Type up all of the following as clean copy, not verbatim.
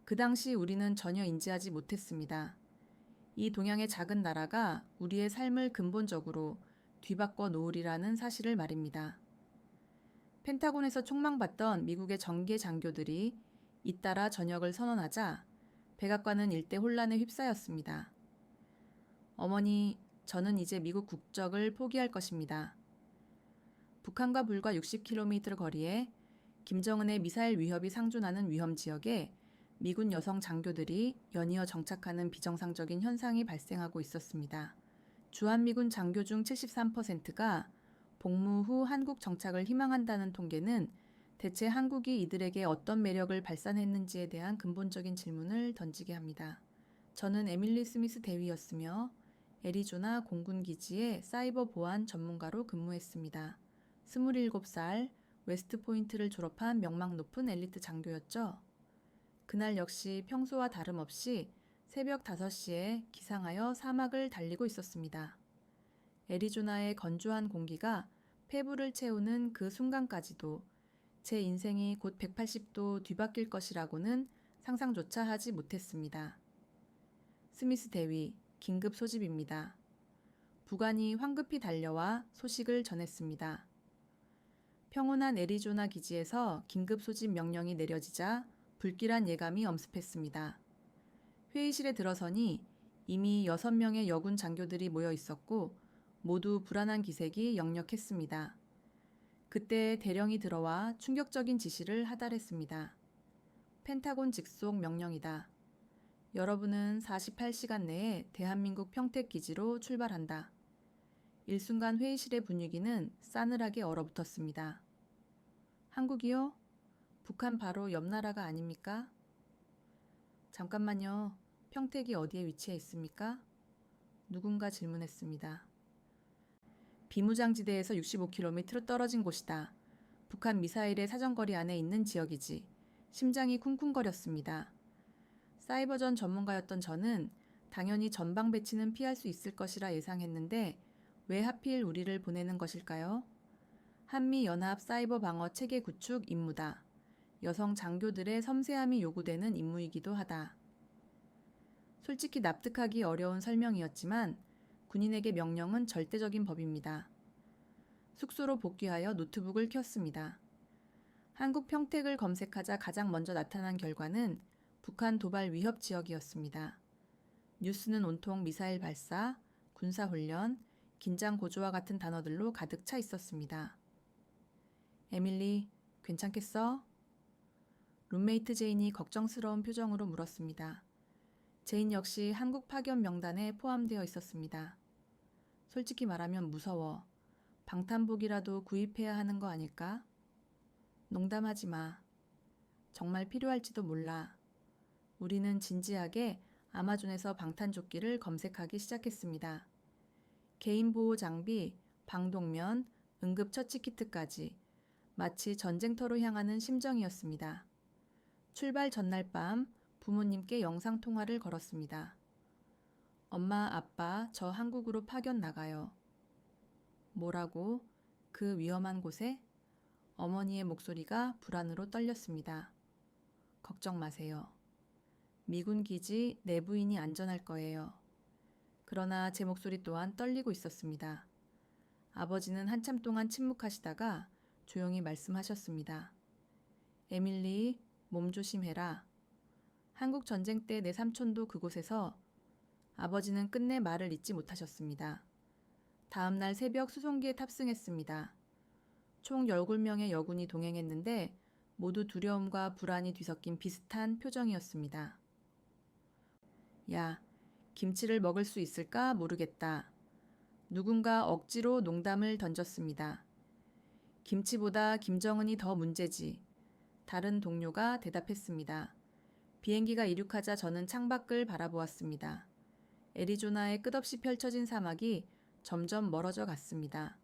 그 당시 우리는 전혀 인지하지 못했습니다. 이 동양의 작은 나라가 우리의 삶을 근본적으로 뒤바꿔 놓으리라는 사실을 말입니다. 펜타곤에서 총망받던 미국의 정계 장교들이 잇따라 전역을 선언하자 백악관은 일대 혼란에 휩싸였습니다. 어머니, 저는 이제 미국 국적을 포기할 것입니다. 북한과 불과 60km 거리에 김정은의 미사일 위협이 상존하는 위험 지역에 미군 여성 장교들이 연이어 정착하는 비정상적인 현상이 발생하고 있었습니다. 주한미군 장교 중 73%가 복무 후 한국 정착을 희망한다는 통계는 대체 한국이 이들에게 어떤 매력을 발산했는지에 대한 근본적인 질문을 던지게 합니다. 저는 에밀리 스미스 대위였으며 애리조나 공군기지의 사이버 보안 전문가로 근무했습니다. 27살 웨스트포인트를 졸업한 명망 높은 엘리트 장교였죠. 그날 역시 평소와 다름없이 새벽 5시에 기상하여 사막을 달리고 있었습니다. 애리조나의 건조한 공기가 폐부를 채우는 그 순간까지도 제 인생이 곧 180도 뒤바뀔 것이라고는 상상조차 하지 못했습니다. 스미스 대위, 긴급 소집입니다. 부관이 황급히 달려와 소식을 전했습니다. 평온한 애리조나 기지에서 긴급 소집 명령이 내려지자 불길한 예감이 엄습했습니다. 회의실에 들어서니 이미 6명의 여군 장교들이 모여 있었고 모두 불안한 기색이 역력했습니다. 그때 대령이 들어와 충격적인 지시를 하달했습니다. 펜타곤 직속 명령이다. 여러분은 48시간 내에 대한민국 평택기지로 출발한다. 일순간 회의실의 분위기는 싸늘하게 얼어붙었습니다. 한국이요? 북한 바로 옆 나라가 아닙니까? 잠깐만요. 평택이 어디에 위치해 있습니까? 누군가 질문했습니다. 비무장지대에서 65km 떨어진 곳이다. 북한 미사일의 사정거리 안에 있는 지역이지. 심장이 쿵쿵거렸습니다. 사이버전 전문가였던 저는 당연히 전방 배치는 피할 수 있을 것이라 예상했는데 왜 하필 우리를 보내는 것일까요? 한미연합 사이버 방어 체계 구축 임무다. 여성 장교들의 섬세함이 요구되는 임무이기도 하다. 솔직히 납득하기 어려운 설명이었지만 군인에게 명령은 절대적인 법입니다. 숙소로 복귀하여 노트북을 켰습니다. 한국 평택을 검색하자 가장 먼저 나타난 결과는 북한 도발 위협 지역이었습니다. 뉴스는 온통 미사일 발사, 군사훈련, 긴장 고조와 같은 단어들로 가득 차 있었습니다. 에밀리, 괜찮겠어? 룸메이트 제인이 걱정스러운 표정으로 물었습니다. 제인 역시 한국 파견 명단에 포함되어 있었습니다. 솔직히 말하면 무서워. 방탄복이라도 구입해야 하는 거 아닐까? 농담하지 마. 정말 필요할지도 몰라. 우리는 진지하게 아마존에서 방탄조끼를 검색하기 시작했습니다. 개인보호 장비, 방독면, 응급처치키트까지 마치 전쟁터로 향하는 심정이었습니다. 출발 전날 밤 부모님께 영상통화를 걸었습니다. 엄마, 아빠, 저 한국으로 파견 나가요. 뭐라고? 그 위험한 곳에? 어머니의 목소리가 불안으로 떨렸습니다. 걱정 마세요. 미군 기지 내부인이 안전할 거예요. 그러나 제 목소리 또한 떨리고 있었습니다. 아버지는 한참 동안 침묵하시다가 조용히 말씀하셨습니다. 에밀리, 몸 조심해라. 한국 전쟁 때 내 삼촌도 그곳에서. 아버지는 끝내 말을 잇지 못하셨습니다. 다음날 새벽 수송기에 탑승했습니다. 총 17명의 여군이 동행했는데 모두 두려움과 불안이 뒤섞인 비슷한 표정이었습니다. 야, 김치를 먹을 수 있을까 모르겠다. 누군가 억지로 농담을 던졌습니다. 김치보다 김정은이 더 문제지. 다른 동료가 대답했습니다. 비행기가 이륙하자 저는 창밖을 바라보았습니다. 애리조나의 끝없이 펼쳐진 사막이 점점 멀어져 갔습니다.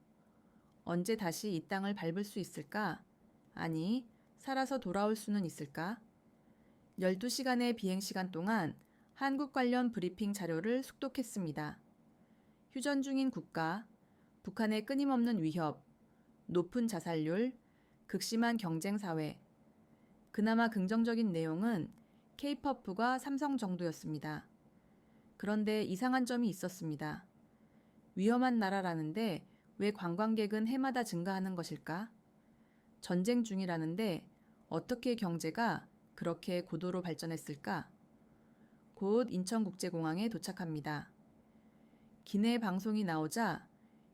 언제 다시 이 땅을 밟을 수 있을까? 아니, 살아서 돌아올 수는 있을까? 12시간의 비행시간 동안 한국 관련 브리핑 자료를 숙독했습니다. 휴전 중인 국가, 북한의 끊임없는 위협, 높은 자살률, 극심한 경쟁 사회. 그나마 긍정적인 내용은 K-POP과 삼성 정도였습니다. 그런데 이상한 점이 있었습니다. 위험한 나라라는데 왜 관광객은 해마다 증가하는 것일까? 전쟁 중이라는데 어떻게 경제가 그렇게 고도로 발전했을까? 곧 인천국제공항에 도착합니다. 기내 방송이 나오자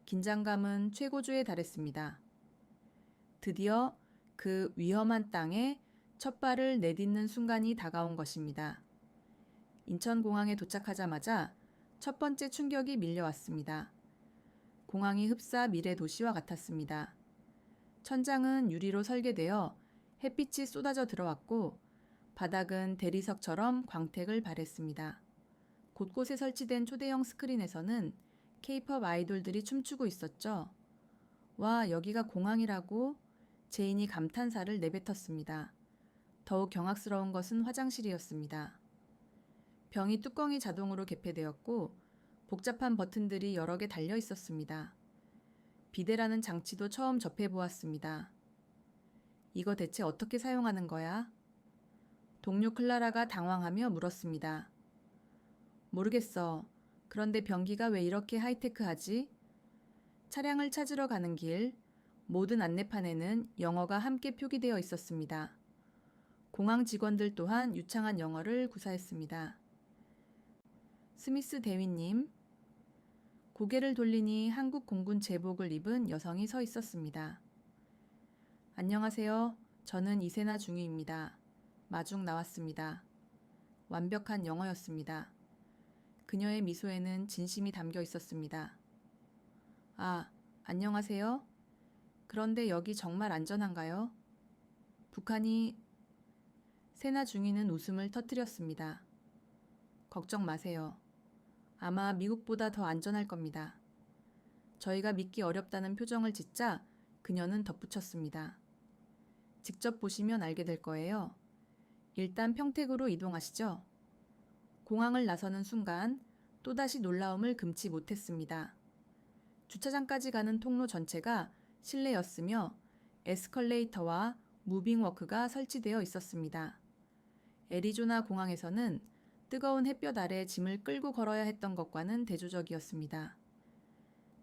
긴장감은 최고조에 달했습니다. 드디어 그 위험한 땅에 첫 발을 내딛는 순간이 다가온 것입니다. 인천공항에 도착하자마자 첫 번째 충격이 밀려왔습니다. 공항이 흡사 미래 도시와 같았습니다. 천장은 유리로 설계되어 햇빛이 쏟아져 들어왔고 바닥은 대리석처럼 광택을 발했습니다. 곳곳에 설치된 초대형 스크린에서는 K-POP 아이돌들이 춤추고 있었죠. 와, 여기가 공항이라고? 제인이 감탄사를 내뱉었습니다. 더욱 경악스러운 것은 화장실이었습니다. 병이 뚜껑이 자동으로 개폐되었고 복잡한 버튼들이 여러 개 달려 있었습니다. 비데라는 장치도 처음 접해보았습니다. 이거 대체 어떻게 사용하는 거야? 동료 클라라가 당황하며 물었습니다. 모르겠어. 그런데 변기가 왜 이렇게 하이테크하지? 차량을 찾으러 가는 길, 모든 안내판에는 영어가 함께 표기되어 있었습니다. 공항 직원들 또한 유창한 영어를 구사했습니다. 스미스 대위님, 고개를 돌리니 한국 공군 제복을 입은 여성이 서 있었습니다. 안녕하세요. 저는 이세나 중위입니다. 마중 나왔습니다. 완벽한 영어였습니다. 그녀의 미소에는 진심이 담겨 있었습니다. 아, 안녕하세요. 그런데 여기 정말 안전한가요? 북한이 세나 중위는 웃음을 터뜨렸습니다. 걱정 마세요. 아마 미국보다 더 안전할 겁니다. 저희가 믿기 어렵다는 표정을 짓자 그녀는 덧붙였습니다. 직접 보시면 알게 될 거예요. 일단 평택으로 이동하시죠. 공항을 나서는 순간 또다시 놀라움을 금치 못했습니다. 주차장까지 가는 통로 전체가 실내였으며 에스컬레이터와 무빙워크가 설치되어 있었습니다. 애리조나 공항에서는 뜨거운 햇볕 아래 짐을 끌고 걸어야 했던 것과는 대조적이었습니다.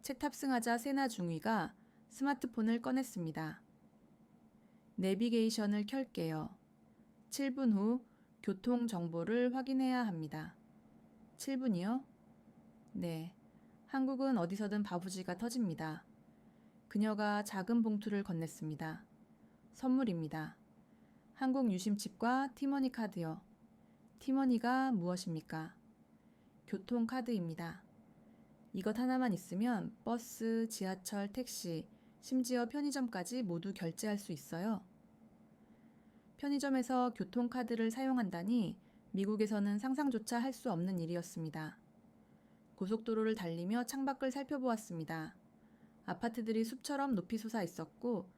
채 탑승하자 세나 중위가 스마트폰을 꺼냈습니다. 내비게이션을 켤게요. 7분 후 교통 정보를 확인해야 합니다. 7분이요? 네. 한국은 어디서든 바부지가 터집니다. 그녀가 작은 봉투를 건넸습니다. 선물입니다. 한국 유심칩과 티머니 카드요. 티머니가 무엇입니까? 교통카드입니다. 이것 하나만 있으면 버스, 지하철, 택시, 심지어 편의점까지 모두 결제할 수 있어요. 편의점에서 교통카드를 사용한다니 미국에서는 상상조차 할 수 없는 일이었습니다. 고속도로를 달리며 창밖을 살펴보았습니다. 아파트들이 숲처럼 높이 솟아 있었고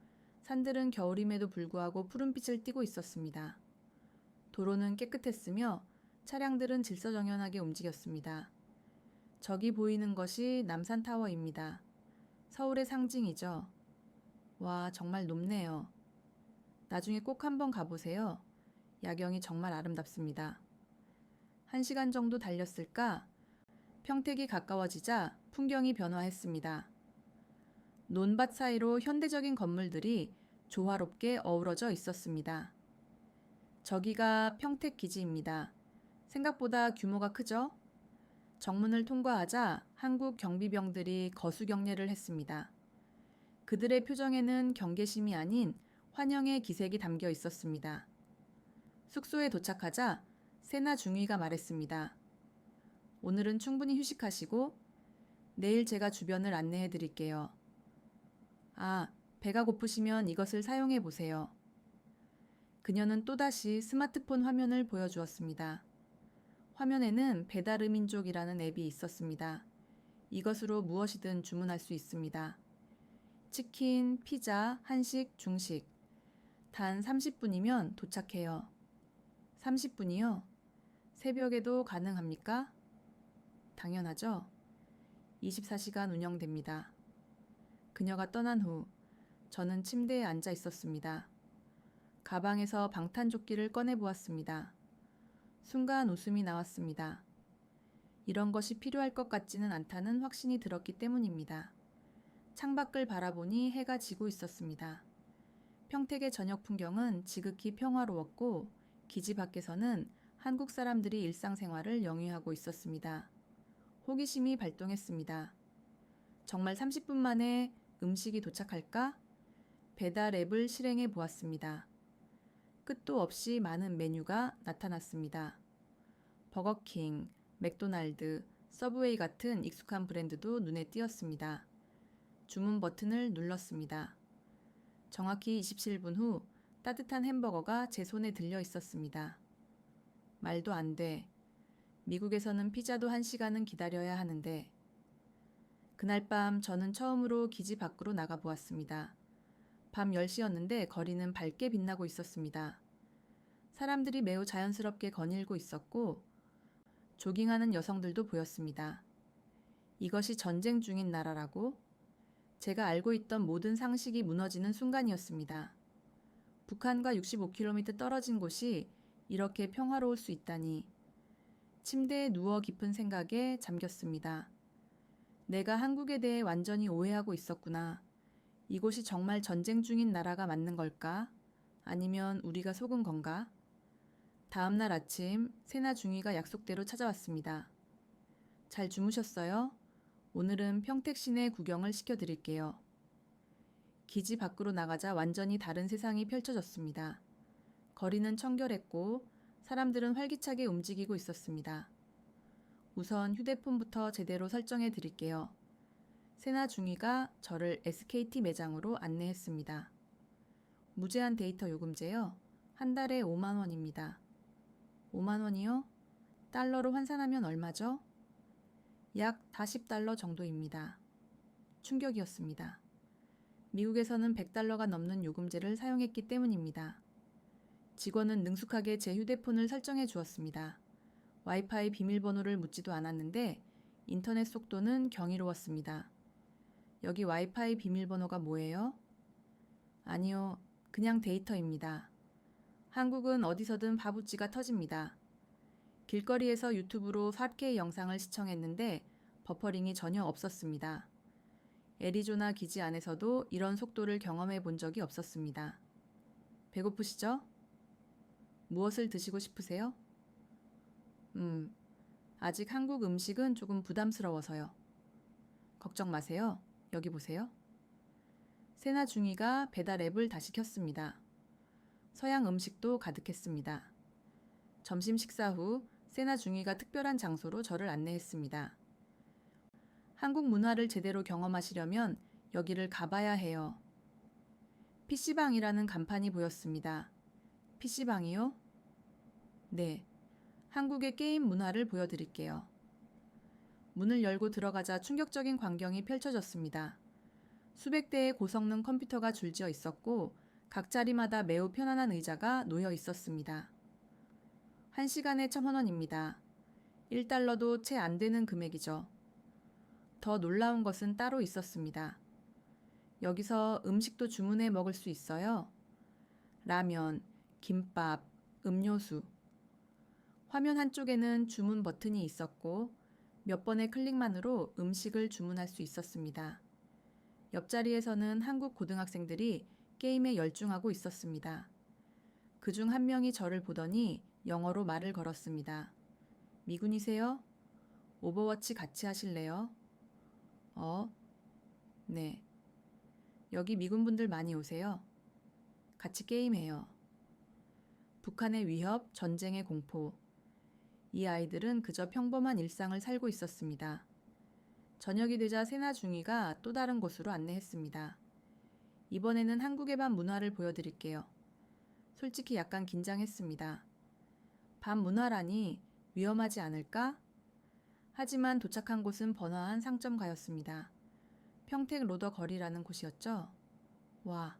산들은 겨울임에도 불구하고 푸른빛을 띠고 있었습니다. 도로는 깨끗했으며 차량들은 질서정연하게 움직였습니다. 저기 보이는 것이 남산타워입니다. 서울의 상징이죠. 와, 정말 높네요. 나중에 꼭 한번 가보세요. 야경이 정말 아름답습니다. 1시간 정도 달렸을까? 평택이 가까워지자 풍경이 변화했습니다. 논밭 사이로 현대적인 건물들이 조화롭게 어우러져 있었습니다. 저기가 평택 기지입니다. 생각보다 규모가 크죠? 정문을 통과하자 한국 경비병들이 거수 경례를 했습니다. 그들의 표정에는 경계심이 아닌 환영의 기색이 담겨 있었습니다. 숙소에 도착하자 세나 중위가 말했습니다. 오늘은 충분히 휴식하시고 내일 제가 주변을 안내해 드릴게요. 아, 배가 고프시면 이것을 사용해 보세요. 그녀는 또다시 스마트폰 화면을 보여주었습니다. 화면에는 배달의민족이라는 앱이 있었습니다. 이것으로 무엇이든 주문할 수 있습니다. 치킨, 피자, 한식, 중식. 단 30분이면 도착해요. 30분이요? 새벽에도 가능합니까? 당연하죠. 24시간 운영됩니다. 그녀가 떠난 후 저는 침대에 앉아 있었습니다. 가방에서 방탄조끼를 꺼내 보았습니다. 순간 웃음이 나왔습니다. 이런 것이 필요할 것 같지는 않다는 확신이 들었기 때문입니다. 창밖을 바라보니 해가 지고 있었습니다. 평택의 저녁 풍경은 지극히 평화로웠고 기지 밖에서는 한국 사람들이 일상생활을 영위하고 있었습니다. 호기심이 발동했습니다. 정말 30분 만에 음식이 도착할까? 배달 앱을 실행해 보았습니다. 끝도 없이 많은 메뉴가 나타났습니다. 버거킹, 맥도날드, 서브웨이 같은 익숙한 브랜드도 눈에 띄었습니다. 주문 버튼을 눌렀습니다. 정확히 27분 후 따뜻한 햄버거가 제 손에 들려 있었습니다. 말도 안 돼. 미국에서는 피자도 1시간은 기다려야 하는데. 그날 밤 저는 처음으로 기지 밖으로 나가 보았습니다. 밤 10시였는데 거리는 밝게 빛나고 있었습니다. 사람들이 매우 자연스럽게 거닐고 있었고 조깅하는 여성들도 보였습니다. 이것이 전쟁 중인 나라라고? 제가 알고 있던 모든 상식이 무너지는 순간이었습니다. 북한과 65km 떨어진 곳이 이렇게 평화로울 수 있다니. 침대에 누워 깊은 생각에 잠겼습니다. 내가 한국에 대해 완전히 오해하고 있었구나. 이곳이 정말 전쟁 중인 나라가 맞는 걸까? 아니면 우리가 속은 건가? 다음 날 아침 세나 중위가 약속대로 찾아왔습니다. 잘 주무셨어요? 오늘은 평택 시내 구경을 시켜드릴게요. 기지 밖으로 나가자 완전히 다른 세상이 펼쳐졌습니다. 거리는 청결했고 사람들은 활기차게 움직이고 있었습니다. 우선 휴대폰부터 제대로 설정해 드릴게요. 세나 중위가 저를 SKT 매장으로 안내했습니다. 무제한 데이터 요금제요. 한 달에 5만 원입니다. 5만 원이요? 달러로 환산하면 얼마죠? 약 40달러 정도입니다. 충격이었습니다. 미국에서는 100달러가 넘는 요금제를 사용했기 때문입니다. 직원은 능숙하게 제 휴대폰을 설정해 주었습니다. 와이파이 비밀번호를 묻지도 않았는데 인터넷 속도는 경이로웠습니다. 여기 와이파이 비밀번호가 뭐예요? 아니요, 그냥 데이터입니다. 한국은 어디서든 바보찌가 터집니다. 길거리에서 유튜브로 4K 영상을 시청했는데 버퍼링이 전혀 없었습니다. 애리조나 기지 안에서도 이런 속도를 경험해 본 적이 없었습니다. 배고프시죠? 무엇을 드시고 싶으세요? 아직 한국 음식은 조금 부담스러워서요. 걱정 마세요. 여기 보세요. 세나 중위가 배달 앱을 다시 켰습니다. 서양 음식도 가득했습니다. 점심 식사 후 세나 중위가 특별한 장소로 저를 안내했습니다. 한국 문화를 제대로 경험하시려면 여기를 가봐야 해요. PC방이라는 간판이 보였습니다. PC방이요? 네. 한국의 게임 문화를 보여드릴게요. 문을 열고 들어가자 충격적인 광경이 펼쳐졌습니다. 수백 대의 고성능 컴퓨터가 줄지어 있었고 각 자리마다 매우 편안한 의자가 놓여 있었습니다. 1시간에 1,000원입니다. 1달러도 채 안 되는 금액이죠. 더 놀라운 것은 따로 있었습니다. 여기서 음식도 주문해 먹을 수 있어요. 라면, 김밥, 음료수. 화면 한쪽에는 주문 버튼이 있었고 몇 번의 클릭만으로 음식을 주문할 수 있었습니다. 옆자리에서는 한국 고등학생들이 게임에 열중하고 있었습니다. 그중 한 명이 저를 보더니 영어로 말을 걸었습니다. 미군이세요? 오버워치 같이 하실래요? 네. 여기 미군분들 많이 오세요. 같이 게임해요. 북한의 위협, 전쟁의 공포. 이 아이들은 그저 평범한 일상을 살고 있었습니다. 저녁이 되자 세나 중위가 또 다른 곳으로 안내했습니다. 이번에는 한국의 밤 문화를 보여드릴게요. 솔직히 약간 긴장했습니다. 밤 문화라니 위험하지 않을까? 하지만 도착한 곳은 번화한 상점가였습니다. 평택 로더 거리라는 곳이었죠. 와,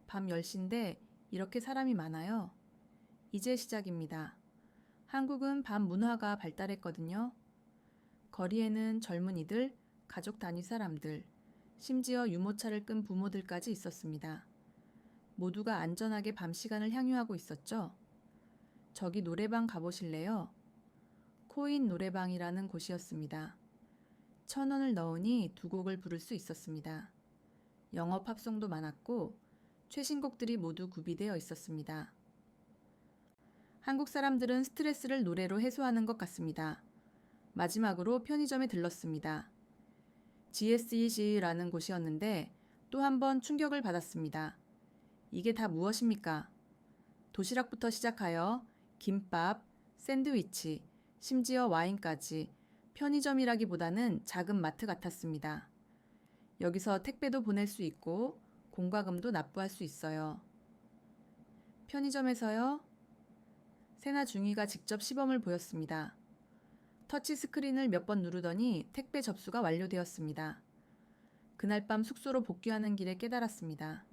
밤 10시인데 이렇게 사람이 많아요. 이제 시작입니다. 한국은 밤 문화가 발달했거든요. 거리에는 젊은이들, 가족 단위 사람들, 심지어 유모차를 끈 부모들까지 있었습니다. 모두가 안전하게 밤 시간을 향유하고 있었죠. 저기 노래방 가보실래요? 코인 노래방이라는 곳이었습니다. 1,000원을 넣으니 2곡을 부를 수 있었습니다. 영어 팝송도 많았고 최신곡들이 모두 구비되어 있었습니다. 한국 사람들은 스트레스를 노래로 해소하는 것 같습니다. 마지막으로 편의점에 들렀습니다. GSEC라는 곳이었는데 또 한 번 충격을 받았습니다. 이게 다 무엇입니까? 도시락부터 시작하여 김밥, 샌드위치, 심지어 와인까지 편의점이라기보다는 작은 마트 같았습니다. 여기서 택배도 보낼 수 있고 공과금도 납부할 수 있어요. 편의점에서요? 세나 중이가 직접 시범을 보였습니다. 터치 스크린을 몇 번 누르더니 택배 접수가 완료되었습니다. 그날 밤 숙소로 복귀하는 길에 깨달았습니다.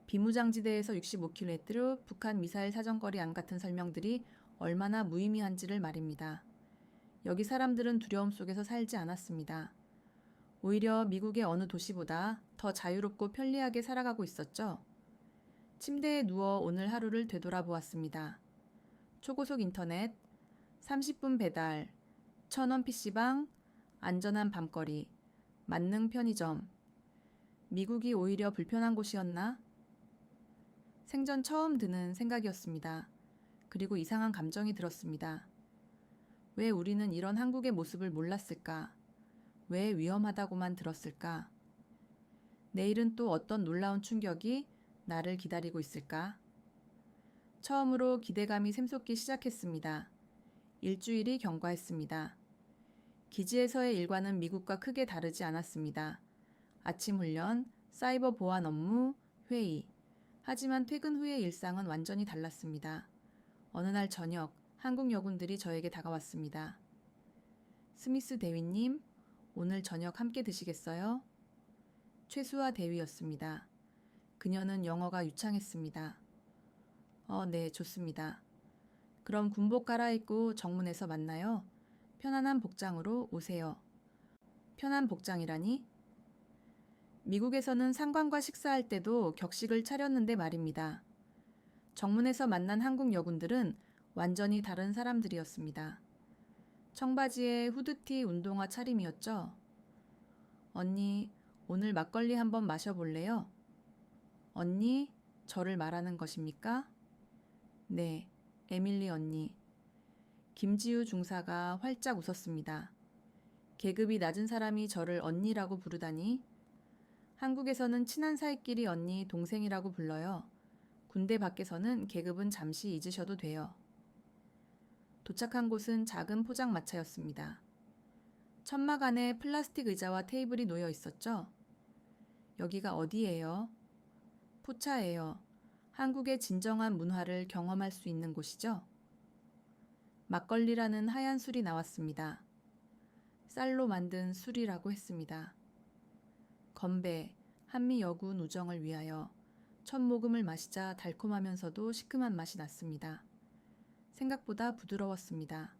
비무장지대에서 65km, 북한 미사일 사정거리 안 같은 설명들이 얼마나 무의미한지를 말입니다. 여기 사람들은 두려움 속에서 살지 않았습니다. 오히려 미국의 어느 도시보다 더 자유롭고 편리하게 살아가고 있었죠. 침대에 누워 오늘 하루를 되돌아보았습니다. 초고속 인터넷, 30분 배달, 1,000원 PC방, 안전한 밤거리, 만능 편의점. 미국이 오히려 불편한 곳이었나? 생전 처음 드는 생각이었습니다. 그리고 이상한 감정이 들었습니다. 왜 우리는 이런 한국의 모습을 몰랐을까? 왜 위험하다고만 들었을까? 내일은 또 어떤 놀라운 충격이 나를 기다리고 있을까? 처음으로 기대감이 샘솟기 시작했습니다. 일주일이 경과했습니다. 기지에서의 일과는 미국과 크게 다르지 않았습니다. 아침 훈련, 사이버 보안 업무, 회의. 하지만 퇴근 후의 일상은 완전히 달랐습니다. 어느 날 저녁, 한국 여군들이 저에게 다가왔습니다. 스미스 대위님, 오늘 저녁 함께 드시겠어요? 최수아 대위였습니다. 그녀는 영어가 유창했습니다. 네, 좋습니다. 그럼 군복 갈아입고 정문에서 만나요. 편안한 복장으로 오세요. 편한 복장이라니? 미국에서는 상관과 식사할 때도 격식을 차렸는데 말입니다. 정문에서 만난 한국 여군들은 완전히 다른 사람들이었습니다. 청바지에 후드티 운동화 차림이었죠. 언니, 오늘 막걸리 한번 마셔볼래요? 언니, 저를 말하는 것입니까? 네, 에밀리 언니. 김지우 중사가 활짝 웃었습니다. 계급이 낮은 사람이 저를 언니라고 부르다니? 한국에서는 친한 사이끼리 언니, 동생이라고 불러요. 군대 밖에서는 계급은 잠시 잊으셔도 돼요. 도착한 곳은 작은 포장마차였습니다. 천막 안에 플라스틱 의자와 테이블이 놓여 있었죠. 여기가 어디예요? 포차예요. 한국의 진정한 문화를 경험할 수 있는 곳이죠. 막걸리라는 하얀 술이 나왔습니다. 쌀로 만든 술이라고 했습니다. 건배, 한미 여군 우정을 위하여 첫 모금을 마시자 달콤하면서도 시큼한 맛이 났습니다. 생각보다 부드러웠습니다.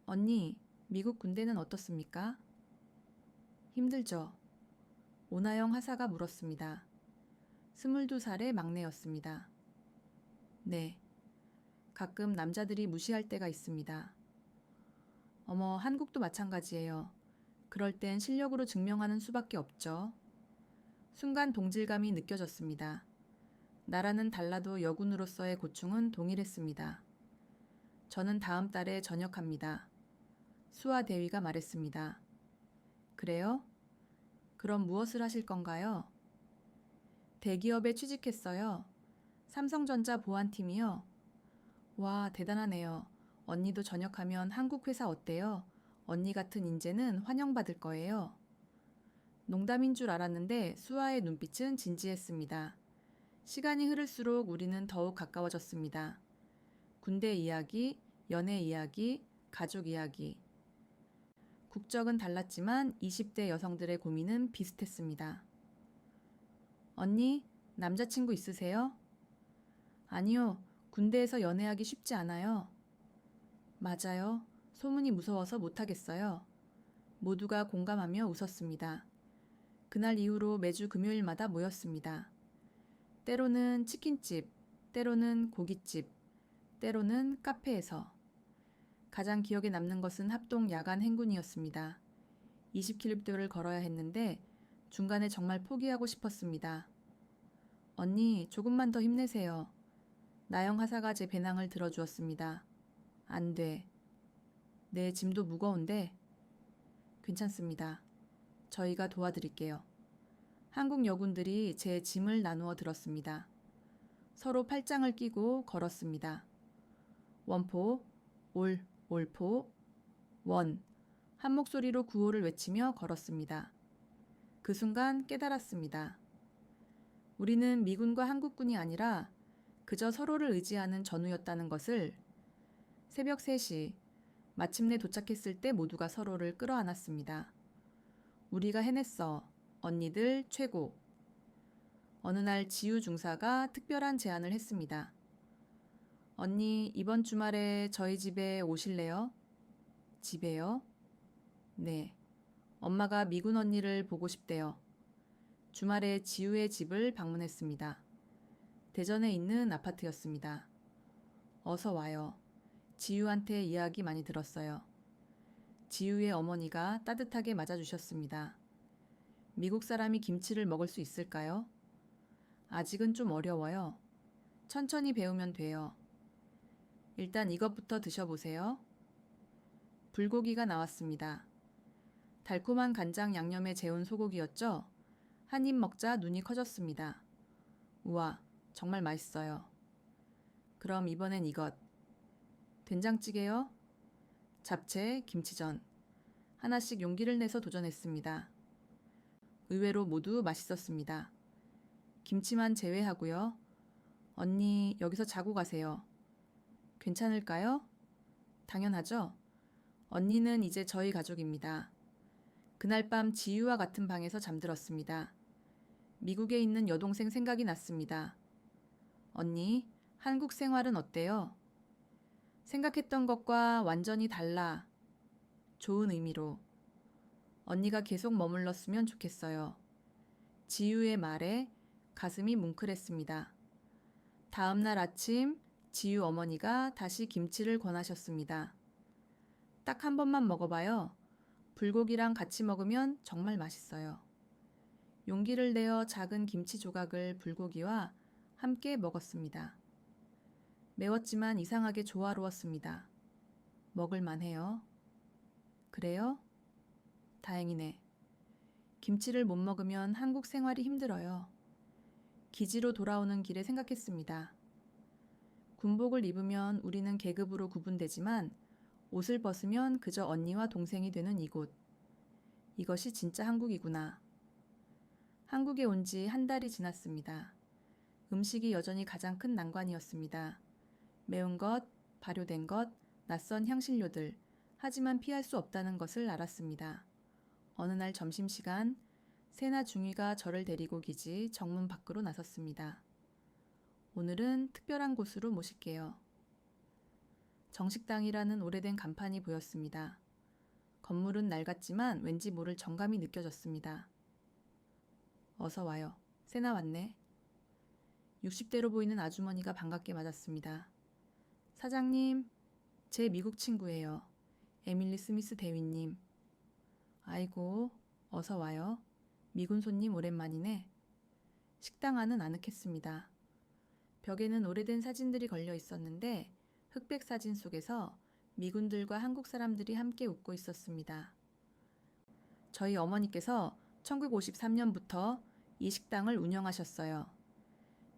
언니, 미국 군대는 어떻습니까? 힘들죠? 오나영 하사가 물었습니다. 22살의 막내였습니다. 네. 가끔 남자들이 무시할 때가 있습니다. 어머, 한국도 마찬가지예요. 그럴 땐 실력으로 증명하는 수밖에 없죠. 순간 동질감이 느껴졌습니다. 나라는 달라도 여군으로서의 고충은 동일했습니다. 저는 다음 달에 전역합니다. 수아 대위가 말했습니다. 그래요? 그럼 무엇을 하실 건가요? 대기업에 취직했어요. 삼성전자 보안팀이요. 와, 대단하네요. 언니도 전역하면 한국 회사 어때요? 언니 같은 인재는 환영받을 거예요. 농담인 줄 알았는데 수아의 눈빛은 진지했습니다. 시간이 흐를수록 우리는 더욱 가까워졌습니다. 군대 이야기, 연애 이야기, 가족 이야기. 국적은 달랐지만 20대 여성들의 고민은 비슷했습니다. 언니, 남자친구 있으세요? 아니요, 군대에서 연애하기 쉽지 않아요. 맞아요. 소문이 무서워서 못하겠어요. 모두가 공감하며 웃었습니다. 그날 이후로 매주 금요일마다 모였습니다. 때로는 치킨집, 때로는 고깃집, 때로는 카페에서. 가장 기억에 남는 것은 합동 야간 행군이었습니다. 20km를 걸어야 했는데 중간에 정말 포기하고 싶었습니다. 언니, 조금만 더 힘내세요. 나영 하사가 제 배낭을 들어주었습니다. 안 돼. 내 짐도 무거운데. 괜찮습니다. 저희가 도와드릴게요. 한국 여군들이 제 짐을 나누어 들었습니다. 서로 팔짱을 끼고 걸었습니다. 원포, 올포, 원. 한 목소리로 구호를 외치며 걸었습니다. 그 순간 깨달았습니다. 우리는 미군과 한국군이 아니라 그저 서로를 의지하는 전우였다는 것을. 새벽 3시, 마침내 도착했을 때 모두가 서로를 끌어안았습니다. 우리가 해냈어. 언니들 최고. 어느 날 지유 중사가 특별한 제안을 했습니다. 언니, 이번 주말에 저희 집에 오실래요? 집에요? 네. 엄마가 미군 언니를 보고 싶대요. 주말에 지유의 집을 방문했습니다. 대전에 있는 아파트였습니다. 어서 와요. 지유한테 이야기 많이 들었어요. 지유의 어머니가 따뜻하게 맞아주셨습니다. 미국 사람이 김치를 먹을 수 있을까요? 아직은 좀 어려워요. 천천히 배우면 돼요. 일단 이것부터 드셔보세요. 불고기가 나왔습니다. 달콤한 간장 양념에 재운 소고기였죠? 한 입 먹자 눈이 커졌습니다. 우와, 정말 맛있어요. 그럼 이번엔 이것. 된장찌개요? 잡채, 김치전. 하나씩 용기를 내서 도전했습니다. 의외로 모두 맛있었습니다. 김치만 제외하고요. 언니, 여기서 자고 가세요. 괜찮을까요? 당연하죠. 언니는 이제 저희 가족입니다. 그날 밤 지유와 같은 방에서 잠들었습니다. 미국에 있는 여동생 생각이 났습니다. 언니, 한국 생활은 어때요? 생각했던 것과 완전히 달라. 좋은 의미로. 언니가 계속 머물렀으면 좋겠어요. 지유의 말에 가슴이 뭉클했습니다. 다음 날 아침 지유 어머니가 다시 김치를 권하셨습니다. 딱 한 번만 먹어봐요. 불고기랑 같이 먹으면 정말 맛있어요. 용기를 내어 작은 김치 조각을 불고기와 함께 먹었습니다. 매웠지만 이상하게 조화로웠습니다. 먹을만해요. 그래요? 다행이네. 김치를 못 먹으면 한국 생활이 힘들어요. 기지로 돌아오는 길에 생각했습니다. 군복을 입으면 우리는 계급으로 구분되지만 옷을 벗으면 그저 언니와 동생이 되는 이곳. 이것이 진짜 한국이구나. 한국에 온 지 한 달이 지났습니다. 음식이 여전히 가장 큰 난관이었습니다. 매운 것, 발효된 것, 낯선 향신료들, 하지만 피할 수 없다는 것을 알았습니다. 어느 날 점심시간, 세나 중위가 저를 데리고 기지 정문 밖으로 나섰습니다. 오늘은 특별한 곳으로 모실게요. 정식당이라는 오래된 간판이 보였습니다. 건물은 낡았지만 왠지 모를 정감이 느껴졌습니다. 어서 와요. 세나 왔네. 60대로 보이는 아주머니가 반갑게 맞았습니다. 사장님, 제 미국 친구예요. 에밀리 스미스 대위님. 아이고, 어서 와요. 미군 손님 오랜만이네. 식당 안은 아늑했습니다. 벽에는 오래된 사진들이 걸려 있었는데 흑백 사진 속에서 미군들과 한국 사람들이 함께 웃고 있었습니다. 저희 어머니께서 1953년부터 이 식당을 운영하셨어요.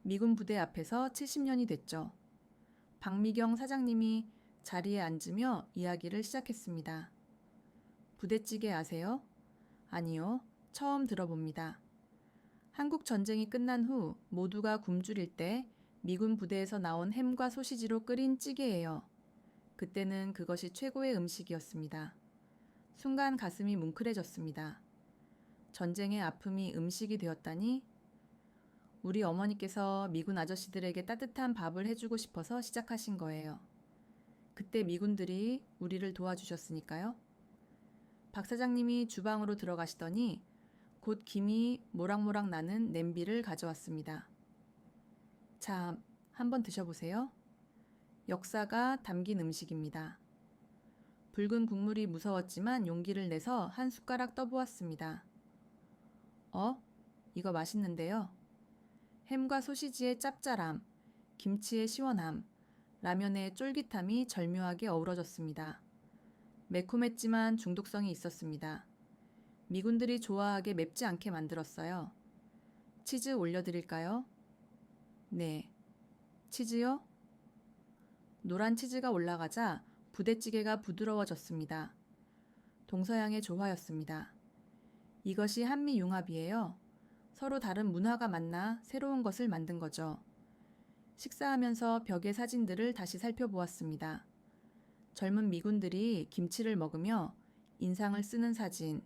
미군 부대 앞에서 70년이 됐죠. 박미경 사장님이 자리에 앉으며 이야기를 시작했습니다. 부대찌개 아세요? 아니요, 처음 들어봅니다. 한국 전쟁이 끝난 후 모두가 굶주릴 때 미군 부대에서 나온 햄과 소시지로 끓인 찌개예요. 그때는 그것이 최고의 음식이었습니다. 순간 가슴이 뭉클해졌습니다. 전쟁의 아픔이 음식이 되었다니? 우리 어머니께서 미군 아저씨들에게 따뜻한 밥을 해주고 싶어서 시작하신 거예요. 그때 미군들이 우리를 도와주셨으니까요. 박 사장님이 주방으로 들어가시더니 곧 김이 모락모락 나는 냄비를 가져왔습니다. 자, 한번 드셔보세요. 역사가 담긴 음식입니다. 붉은 국물이 무서웠지만 용기를 내서 한 숟가락 떠보았습니다. 이거 맛있는데요. 햄과 소시지의 짭짤함, 김치의 시원함, 라면의 쫄깃함이 절묘하게 어우러졌습니다. 매콤했지만 중독성이 있었습니다. 미군들이 좋아하게 맵지 않게 만들었어요. 치즈 올려드릴까요? 네. 치즈요? 노란 치즈가 올라가자 부대찌개가 부드러워졌습니다. 동서양의 조화였습니다. 이것이 한미 융합이에요. 서로 다른 문화가 만나 새로운 것을 만든 거죠. 식사하면서 벽의 사진들을 다시 살펴보았습니다. 젊은 미군들이 김치를 먹으며 인상을 쓰는 사진,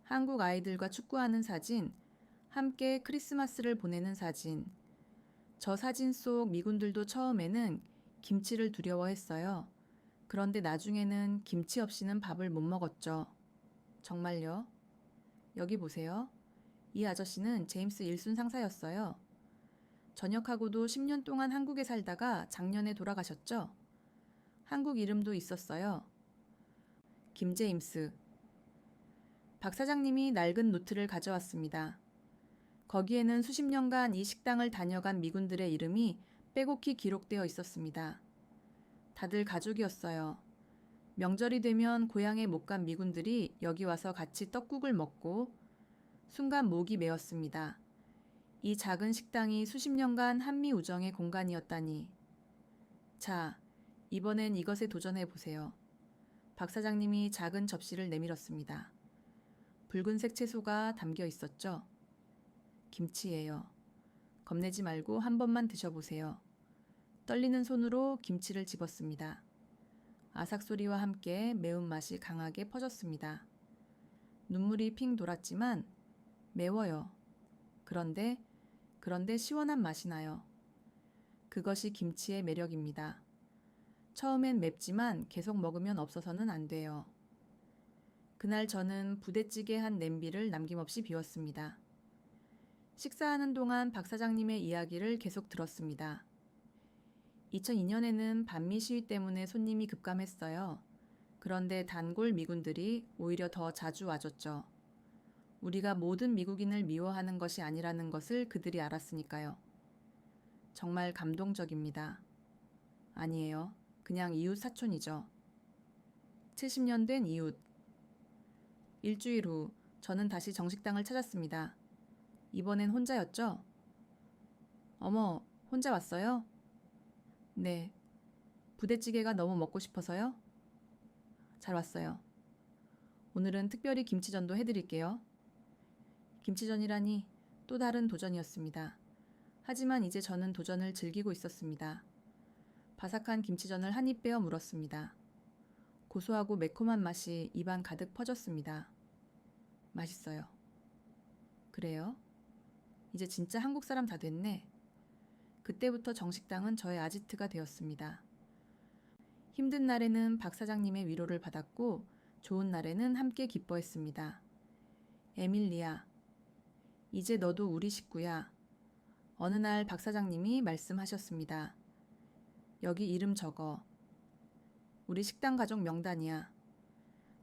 한국 아이들과 축구하는 사진, 함께 크리스마스를 보내는 사진. 저 사진 속 미군들도 처음에는 김치를 두려워했어요. 그런데 나중에는 김치 없이는 밥을 못 먹었죠. 정말요? 여기 보세요. 이 아저씨는 제임스 일순 상사였어요. 전역하고도 10년 동안 한국에 살다가 작년에 돌아가셨죠. 한국 이름도 있었어요. 김제임스. 박 사장님이 낡은 노트를 가져왔습니다. 거기에는 수십 년간 이 식당을 다녀간 미군들의 이름이 빼곡히 기록되어 있었습니다. 다들 가족이었어요. 명절이 되면 고향에 못 간 미군들이 여기 와서 같이 떡국을 먹고 순간 목이 메었습니다. 이 작은 식당이 수십 년간 한미 우정의 공간이었다니. 자, 이번엔 이것에 도전해 보세요. 박 사장님이 작은 접시를 내밀었습니다. 붉은색 채소가 담겨 있었죠. 김치예요. 겁내지 말고 한 번만 드셔보세요. 떨리는 손으로 김치를 집었습니다. 아삭 소리와 함께 매운맛이 강하게 퍼졌습니다. 눈물이 핑 돌았지만 매워요. 그런데 시원한 맛이 나요. 그것이 김치의 매력입니다. 처음엔 맵지만 계속 먹으면 없어서는 안 돼요. 그날 저는 부대찌개 한 냄비를 남김없이 비웠습니다. 식사하는 동안 박 사장님의 이야기를 계속 들었습니다. 2002년에는 반미 시위 때문에 손님이 급감했어요. 그런데 단골 미군들이 오히려 더 자주 와줬죠. 우리가 모든 미국인을 미워하는 것이 아니라는 것을 그들이 알았으니까요. 정말 감동적입니다. 아니에요. 그냥 이웃 사촌이죠. 70년 된 이웃. 일주일 후 저는 다시 정식당을 찾았습니다. 이번엔 혼자였죠? 어머, 혼자 왔어요? 네. 부대찌개가 너무 먹고 싶어서요? 잘 왔어요. 오늘은 특별히 김치전도 해드릴게요. 김치전이라니 또 다른 도전이었습니다. 하지만 이제 저는 도전을 즐기고 있었습니다. 바삭한 김치전을 한 입 빼어 물었습니다. 고소하고 매콤한 맛이 입안 가득 퍼졌습니다. 맛있어요. 그래요? 이제 진짜 한국 사람 다 됐네. 그때부터 정식당은 저의 아지트가 되었습니다. 힘든 날에는 박 사장님의 위로를 받았고 좋은 날에는 함께 기뻐했습니다. 에밀리야, 이제 너도 우리 식구야. 어느 날 박 사장님이 말씀하셨습니다. 여기 이름 적어. 우리 식당 가족 명단이야.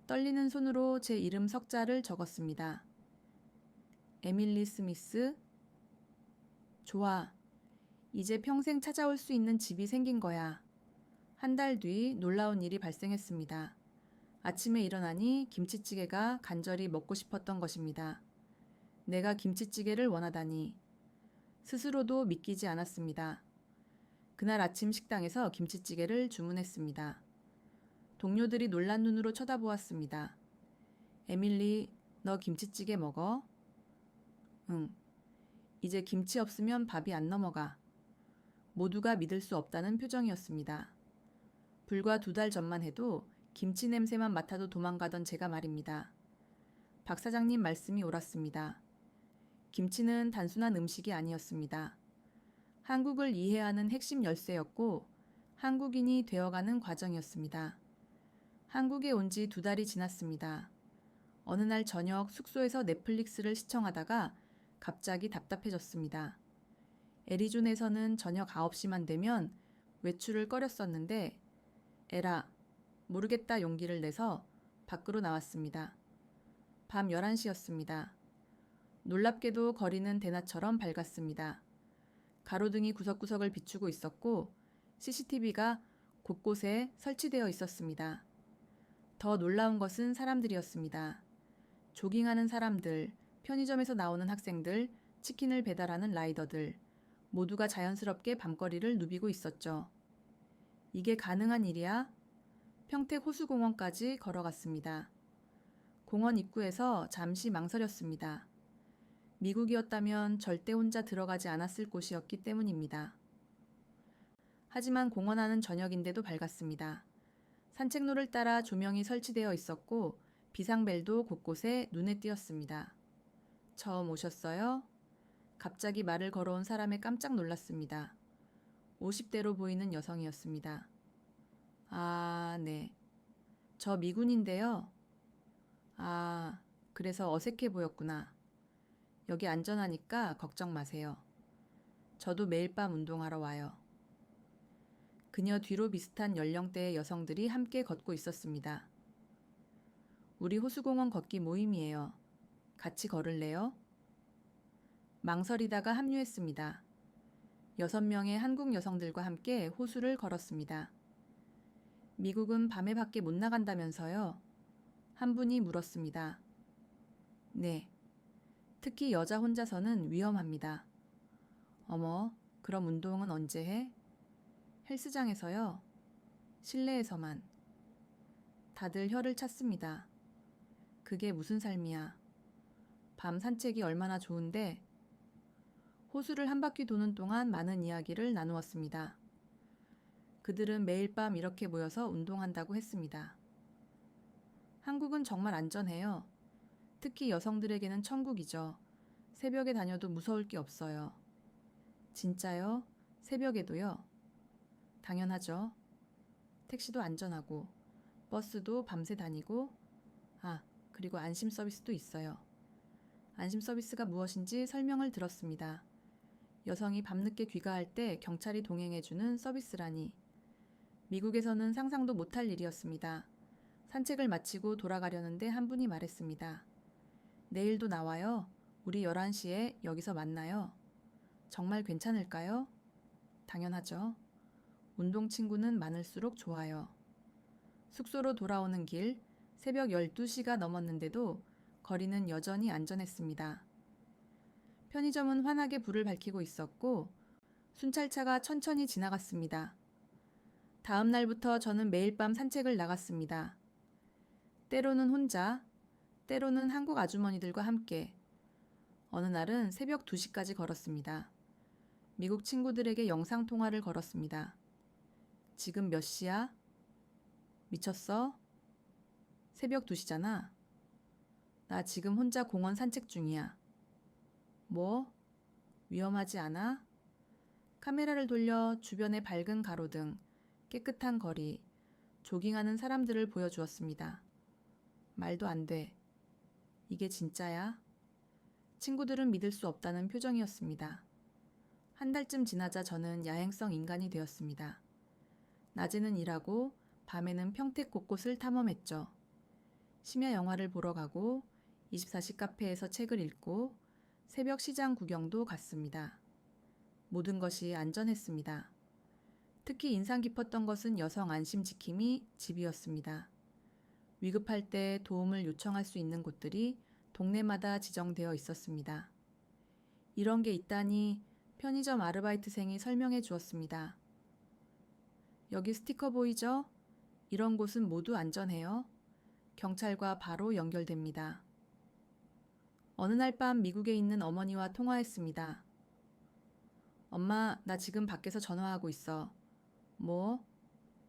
떨리는 손으로 제 이름 석자를 적었습니다. 에밀리 스미스. 좋아. 이제 평생 찾아올 수 있는 집이 생긴 거야. 한 달 뒤 놀라운 일이 발생했습니다. 아침에 일어나니 김치찌개가 간절히 먹고 싶었던 것입니다. 내가 김치찌개를 원하다니. 스스로도 믿기지 않았습니다. 그날 아침 식당에서 김치찌개를 주문했습니다. 동료들이 놀란 눈으로 쳐다보았습니다. 에밀리, 너 김치찌개 먹어? 응. 이제 김치 없으면 밥이 안 넘어가. 모두가 믿을 수 없다는 표정이었습니다. 불과 2달 전만 해도 김치 냄새만 맡아도 도망가던 제가 말입니다. 박 사장님 말씀이 옳았습니다. 김치는 단순한 음식이 아니었습니다. 한국을 이해하는 핵심 열쇠였고 한국인이 되어가는 과정이었습니다. 한국에 온 지 2달이 지났습니다. 어느 날 저녁 숙소에서 넷플릭스를 시청하다가 갑자기 답답해졌습니다. 애리존에서는 저녁 9시만 되면 외출을 꺼렸었는데 에라, 모르겠다 용기를 내서 밖으로 나왔습니다. 밤 11시였습니다. 놀랍게도 거리는 대낮처럼 밝았습니다. 가로등이 구석구석을 비추고 있었고 CCTV가 곳곳에 설치되어 있었습니다. 더 놀라운 것은 사람들이었습니다. 조깅하는 사람들, 편의점에서 나오는 학생들, 치킨을 배달하는 라이더들, 모두가 자연스럽게 밤거리를 누비고 있었죠. 이게 가능한 일이야? 평택 호수공원까지 걸어갔습니다. 공원 입구에서 잠시 망설였습니다. 미국이었다면 절대 혼자 들어가지 않았을 곳이었기 때문입니다. 하지만 공원 안은 저녁인데도 밝았습니다. 산책로를 따라 조명이 설치되어 있었고 비상벨도 곳곳에 눈에 띄었습니다. 처음 오셨어요? 갑자기 말을 걸어온 사람에 깜짝 놀랐습니다. 50대로 보이는 여성이었습니다. 아, 네. 저 미군인데요. 아, 그래서 어색해 보였구나. 여기 안전하니까 걱정 마세요. 저도 매일 밤 운동하러 와요. 그녀 뒤로 비슷한 연령대의 여성들이 함께 걷고 있었습니다. 우리 호수공원 걷기 모임이에요. 같이 걸을래요? 망설이다가 합류했습니다. 6명의 한국 여성들과 함께 호수를 걸었습니다. 미국은 밤에 밖에 못 나간다면서요? 한 분이 물었습니다. 네. 특히 여자 혼자서는 위험합니다. 어머, 그럼 운동은 언제 해? 헬스장에서요? 실내에서만. 다들 혀를 찼습니다. 그게 무슨 삶이야. 밤 산책이 얼마나 좋은데. 호수를 한 바퀴 도는 동안 많은 이야기를 나누었습니다. 그들은 매일 밤 이렇게 모여서 운동한다고 했습니다. 한국은 정말 안전해요. 특히 여성들에게는 천국이죠. 새벽에 다녀도 무서울 게 없어요. 진짜요? 새벽에도요? 당연하죠. 택시도 안전하고, 버스도 밤새 다니고, 그리고 안심 서비스도 있어요. 안심 서비스가 무엇인지 설명을 들었습니다. 여성이 밤늦게 귀가할 때 경찰이 동행해주는 서비스라니. 미국에서는 상상도 못할 일이었습니다. 산책을 마치고 돌아가려는데 한 분이 말했습니다. 내일도 나와요. 우리 11시에 여기서 만나요. 정말 괜찮을까요? 당연하죠. 운동 친구는 많을수록 좋아요. 숙소로 돌아오는 길, 새벽 12시가 넘었는데도 거리는 여전히 안전했습니다. 편의점은 환하게 불을 밝히고 있었고 순찰차가 천천히 지나갔습니다. 다음 날부터 저는 매일 밤 산책을 나갔습니다. 때로는 혼자, 때로는 한국 아주머니들과 함께. 어느 날은 새벽 2시까지 걸었습니다. 미국 친구들에게 영상통화를 걸었습니다. 지금 몇 시야? 미쳤어? 새벽 2시잖아. 나 지금 혼자 공원 산책 중이야. 뭐? 위험하지 않아? 카메라를 돌려 주변의 밝은 가로등, 깨끗한 거리, 조깅하는 사람들을 보여주었습니다. 말도 안 돼. 이게 진짜야? 친구들은 믿을 수 없다는 표정이었습니다. 한 달쯤 지나자 저는 야행성 인간이 되었습니다. 낮에는 일하고 밤에는 평택 곳곳을 탐험했죠. 심야 영화를 보러 가고 24시 카페에서 책을 읽고 새벽 시장 구경도 갔습니다. 모든 것이 안전했습니다. 특히 인상 깊었던 것은 여성 안심 지킴이 집이었습니다. 위급할 때 도움을 요청할 수 있는 곳들이 동네마다 지정되어 있었습니다. 이런 게 있다니 편의점 아르바이트생이 설명해 주었습니다. 여기 스티커 보이죠? 이런 곳은 모두 안전해요. 경찰과 바로 연결됩니다. 어느 날 밤 미국에 있는 어머니와 통화했습니다. 엄마, 나 지금 밖에서 전화하고 있어. 뭐?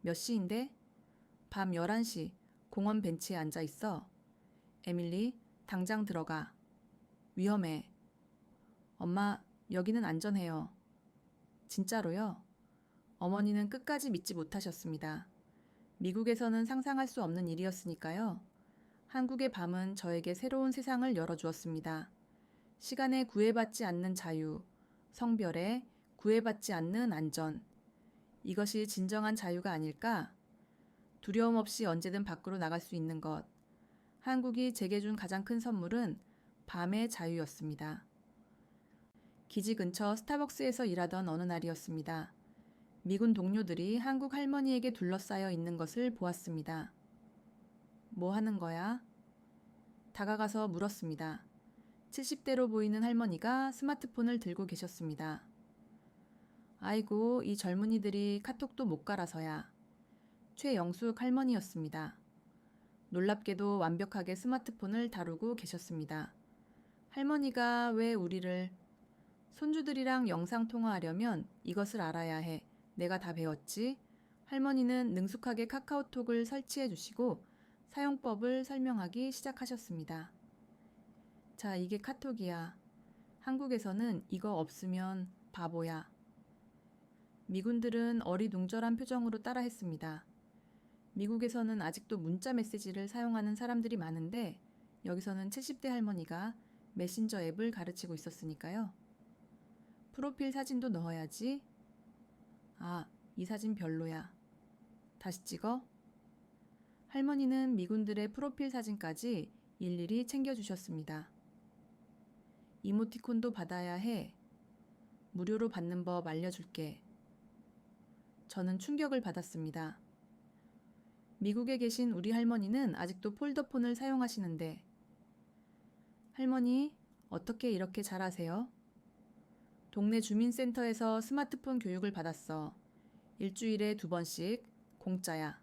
몇 시인데? 밤 11시 공원 벤치에 앉아 있어. 에밀리, 당장 들어가. 위험해. 엄마, 여기는 안전해요. 진짜로요? 어머니는 끝까지 믿지 못하셨습니다. 미국에서는 상상할 수 없는 일이었으니까요. 한국의 밤은 저에게 새로운 세상을 열어주었습니다. 시간에 구애받지 않는 자유, 성별에 구애받지 않는 안전. 이것이 진정한 자유가 아닐까? 두려움 없이 언제든 밖으로 나갈 수 있는 것. 한국이 제게 준 가장 큰 선물은 밤의 자유였습니다. 기지 근처 스타벅스에서 일하던 어느 날이었습니다. 미군 동료들이 한국 할머니에게 둘러싸여 있는 것을 보았습니다. 뭐 하는 거야? 다가가서 물었습니다. 70대로 보이는 할머니가 스마트폰을 들고 계셨습니다. 아이고, 이 젊은이들이 카톡도 못 갈아서야. 최영숙 할머니였습니다. 놀랍게도 완벽하게 스마트폰을 다루고 계셨습니다. 할머니가 왜 우리를 손주들이랑 영상통화하려면 이것을 알아야 해. 내가 다 배웠지. 할머니는 능숙하게 카카오톡을 설치해 주시고 사용법을 설명하기 시작하셨습니다. 자, 이게 카톡이야. 한국에서는 이거 없으면 바보야. 미군들은 어리둥절한 표정으로 따라했습니다. 미국에서는 아직도 문자 메시지를 사용하는 사람들이 많은데 여기서는 70대 할머니가 메신저 앱을 가르치고 있었으니까요. 프로필 사진도 넣어야지. 아, 이 사진 별로야. 다시 찍어. 할머니는 미군들의 프로필 사진까지 일일이 챙겨주셨습니다. 이모티콘도 받아야 해. 무료로 받는 법 알려줄게. 저는 충격을 받았습니다. 미국에 계신 우리 할머니는 아직도 폴더폰을 사용하시는데 할머니, 어떻게 이렇게 잘하세요? 동네 주민센터에서 스마트폰 교육을 받았어. 일주일에 2번씩 공짜야.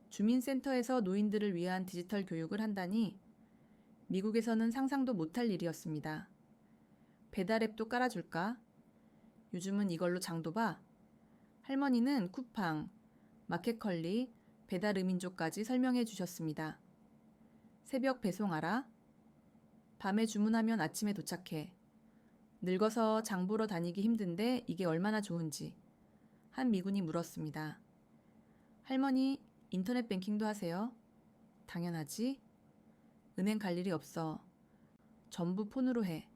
주민센터에서 노인들을 위한 디지털 교육을 한다니 미국에서는 상상도 못할 일이었습니다. 배달앱도 깔아줄까? 요즘은 이걸로 장도 봐. 할머니는 쿠팡, 마켓컬리, 배달의민족까지 설명해 주셨습니다. 새벽 배송 알아? 밤에 주문하면 아침에 도착해. 늙어서 장 보러 다니기 힘든데 이게 얼마나 좋은지. 한 미군이 물었습니다. 할머니, 인터넷 뱅킹도 하세요? 당연하지. 은행 갈 일이 없어. 전부 폰으로 해.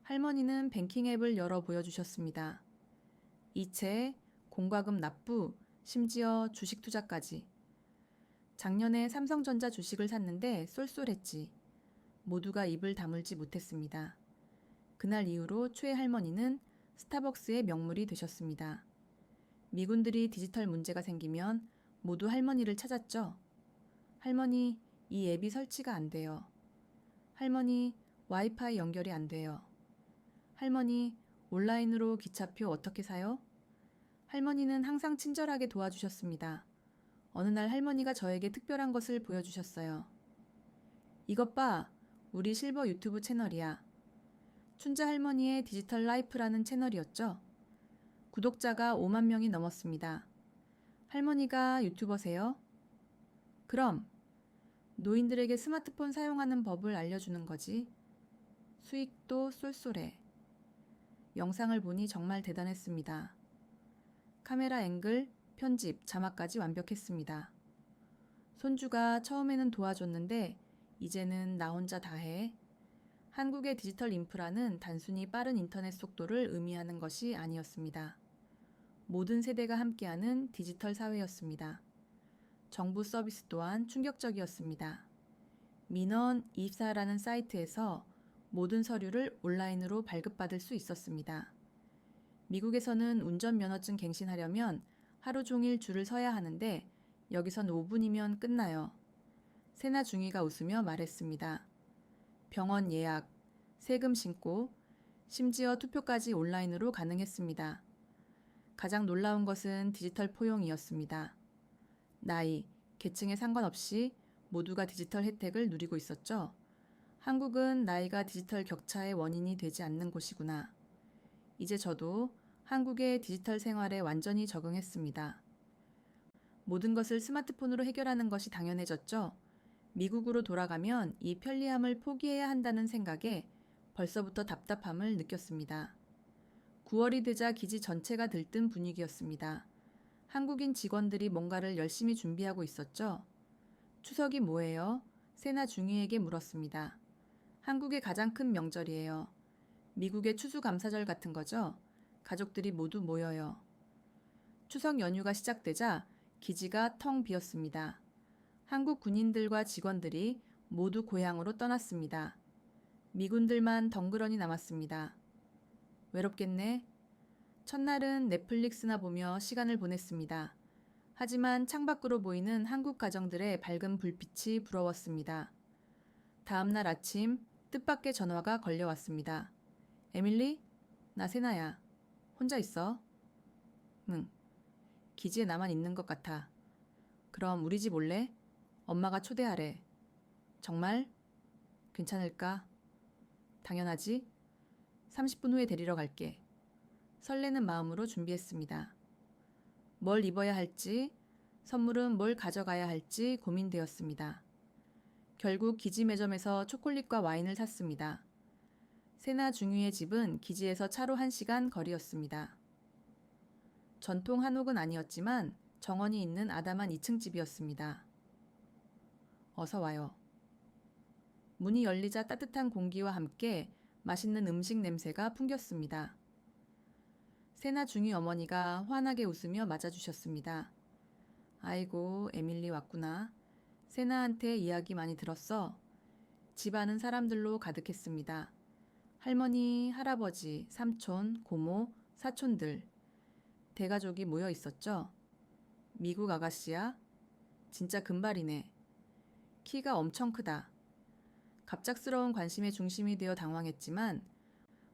할머니는 뱅킹 앱을 열어 보여주셨습니다. 이체, 공과금 납부, 심지어 주식 투자까지. 작년에 삼성전자 주식을 샀는데 쏠쏠했지. 모두가 입을 다물지 못했습니다. 그날 이후로 최 할머니는 스타벅스의 명물이 되셨습니다. 미군들이 디지털 문제가 생기면 모두 할머니를 찾았죠. 할머니, 이 앱이 설치가 안 돼요. 할머니, 와이파이 연결이 안 돼요. 할머니, 온라인으로 기차표 어떻게 사요? 할머니는 항상 친절하게 도와주셨습니다. 어느 날 할머니가 저에게 특별한 것을 보여주셨어요. 이것 봐, 우리 실버 유튜브 채널이야. 춘자 할머니의 디지털 라이프라는 채널이었죠. 구독자가 5만 명이 넘었습니다. 할머니가 유튜버세요? 그럼 노인들에게 스마트폰 사용하는 법을 알려주는 거지. 수익도 쏠쏠해. 영상을 보니 정말 대단했습니다. 카메라 앵글, 편집, 자막까지 완벽했습니다. 손주가 처음에는 도와줬는데 이제는 나 혼자 다 해. 한국의 디지털 인프라는 단순히 빠른 인터넷 속도를 의미하는 것이 아니었습니다. 모든 세대가 함께하는 디지털 사회였습니다. 정부 서비스 또한 충격적이었습니다. 민원24라는 사이트에서 모든 서류를 온라인으로 발급받을 수 있었습니다. 미국에서는 운전면허증 갱신하려면 하루 종일 줄을 서야 하는데 여기선 5분이면 끝나요. 세나 중위가 웃으며 말했습니다. 병원 예약, 세금 신고, 심지어 투표까지 온라인으로 가능했습니다. 가장 놀라운 것은 디지털 포용이었습니다. 나이, 계층에 상관없이 모두가 디지털 혜택을 누리고 있었죠. 한국은 나이가 디지털 격차의 원인이 되지 않는 곳이구나. 이제 저도 한국의 디지털 생활에 완전히 적응했습니다. 모든 것을 스마트폰으로 해결하는 것이 당연해졌죠. 미국으로 돌아가면 이 편리함을 포기해야 한다는 생각에 벌써부터 답답함을 느꼈습니다. 9월이 되자 기지 전체가 들뜬 분위기였습니다. 한국인 직원들이 뭔가를 열심히 준비하고 있었죠. 추석이 뭐예요? 세나 중위에게 물었습니다. 한국의 가장 큰 명절이에요. 미국의 추수감사절 같은 거죠. 가족들이 모두 모여요. 추석 연휴가 시작되자 기지가 텅 비었습니다. 한국 군인들과 직원들이 모두 고향으로 떠났습니다. 미군들만 덩그러니 남았습니다. 외롭겠네. 첫날은 넷플릭스나 보며 시간을 보냈습니다. 하지만 창밖으로 보이는 한국 가정들의 밝은 불빛이 부러웠습니다. 다음 날 아침 뜻밖의 전화가 걸려왔습니다. 에밀리? 나 세나야. 혼자 있어? 응. 기지에 나만 있는 것 같아. 그럼 우리 집 올래? 엄마가 초대하래. 정말? 괜찮을까? 당연하지. 30분 후에 데리러 갈게. 설레는 마음으로 준비했습니다. 뭘 입어야 할지, 선물은 뭘 가져가야 할지 고민되었습니다. 결국 기지 매점에서 초콜릿과 와인을 샀습니다. 세나 중위의 집은 기지에서 차로 1시간 거리였습니다. 전통 한옥은 아니었지만 정원이 있는 아담한 2층 집이었습니다. 어서 와요. 문이 열리자 따뜻한 공기와 함께 맛있는 음식 냄새가 풍겼습니다. 세나 중위 어머니가 환하게 웃으며 맞아주셨습니다. 아이고, 에밀리 왔구나. 세나한테 이야기 많이 들었어. 집안은 사람들로 가득했습니다. 할머니, 할아버지, 삼촌, 고모, 사촌들. 대가족이 모여 있었죠. 미국 아가씨야? 진짜 금발이네. 키가 엄청 크다. 갑작스러운 관심의 중심이 되어 당황했지만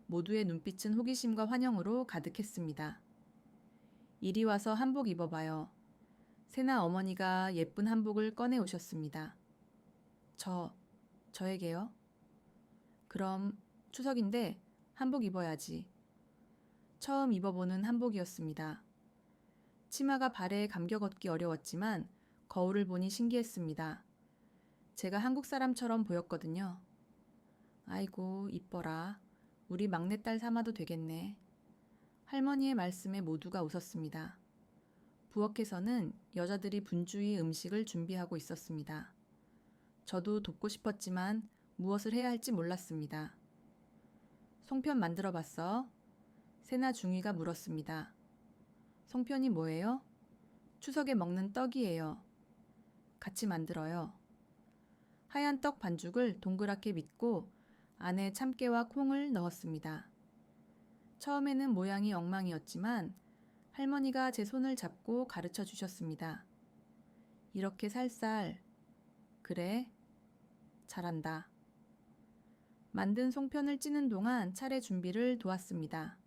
모두의 눈빛은 호기심과 환영으로 가득했습니다. 이리 와서 한복 입어봐요. 세나 어머니가 예쁜 한복을 꺼내 오셨습니다. 저에게요? 그럼 추석인데 한복 입어야지. 처음 입어보는 한복이었습니다. 치마가 발에 감겨 걷기 어려웠지만 거울을 보니 신기했습니다. 제가 한국 사람처럼 보였거든요. 아이고, 이뻐라. 우리 막내딸 삼아도 되겠네. 할머니의 말씀에 모두가 웃었습니다. 부엌에서는 여자들이 분주히 음식을 준비하고 있었습니다. 저도 돕고 싶었지만 무엇을 해야 할지 몰랐습니다. 송편 만들어 봤어? 세나 중위가 물었습니다. 송편이 뭐예요? 추석에 먹는 떡이에요. 같이 만들어요. 하얀 떡 반죽을 동그랗게 믿고 안에 참깨와 콩을 넣었습니다. 처음에는 모양이 엉망이었지만 할머니가 제 손을 잡고 가르쳐 주셨습니다. 이렇게 살살. 그래, 잘한다. 만든 송편을 찌는 동안 차례 준비를 도왔습니다.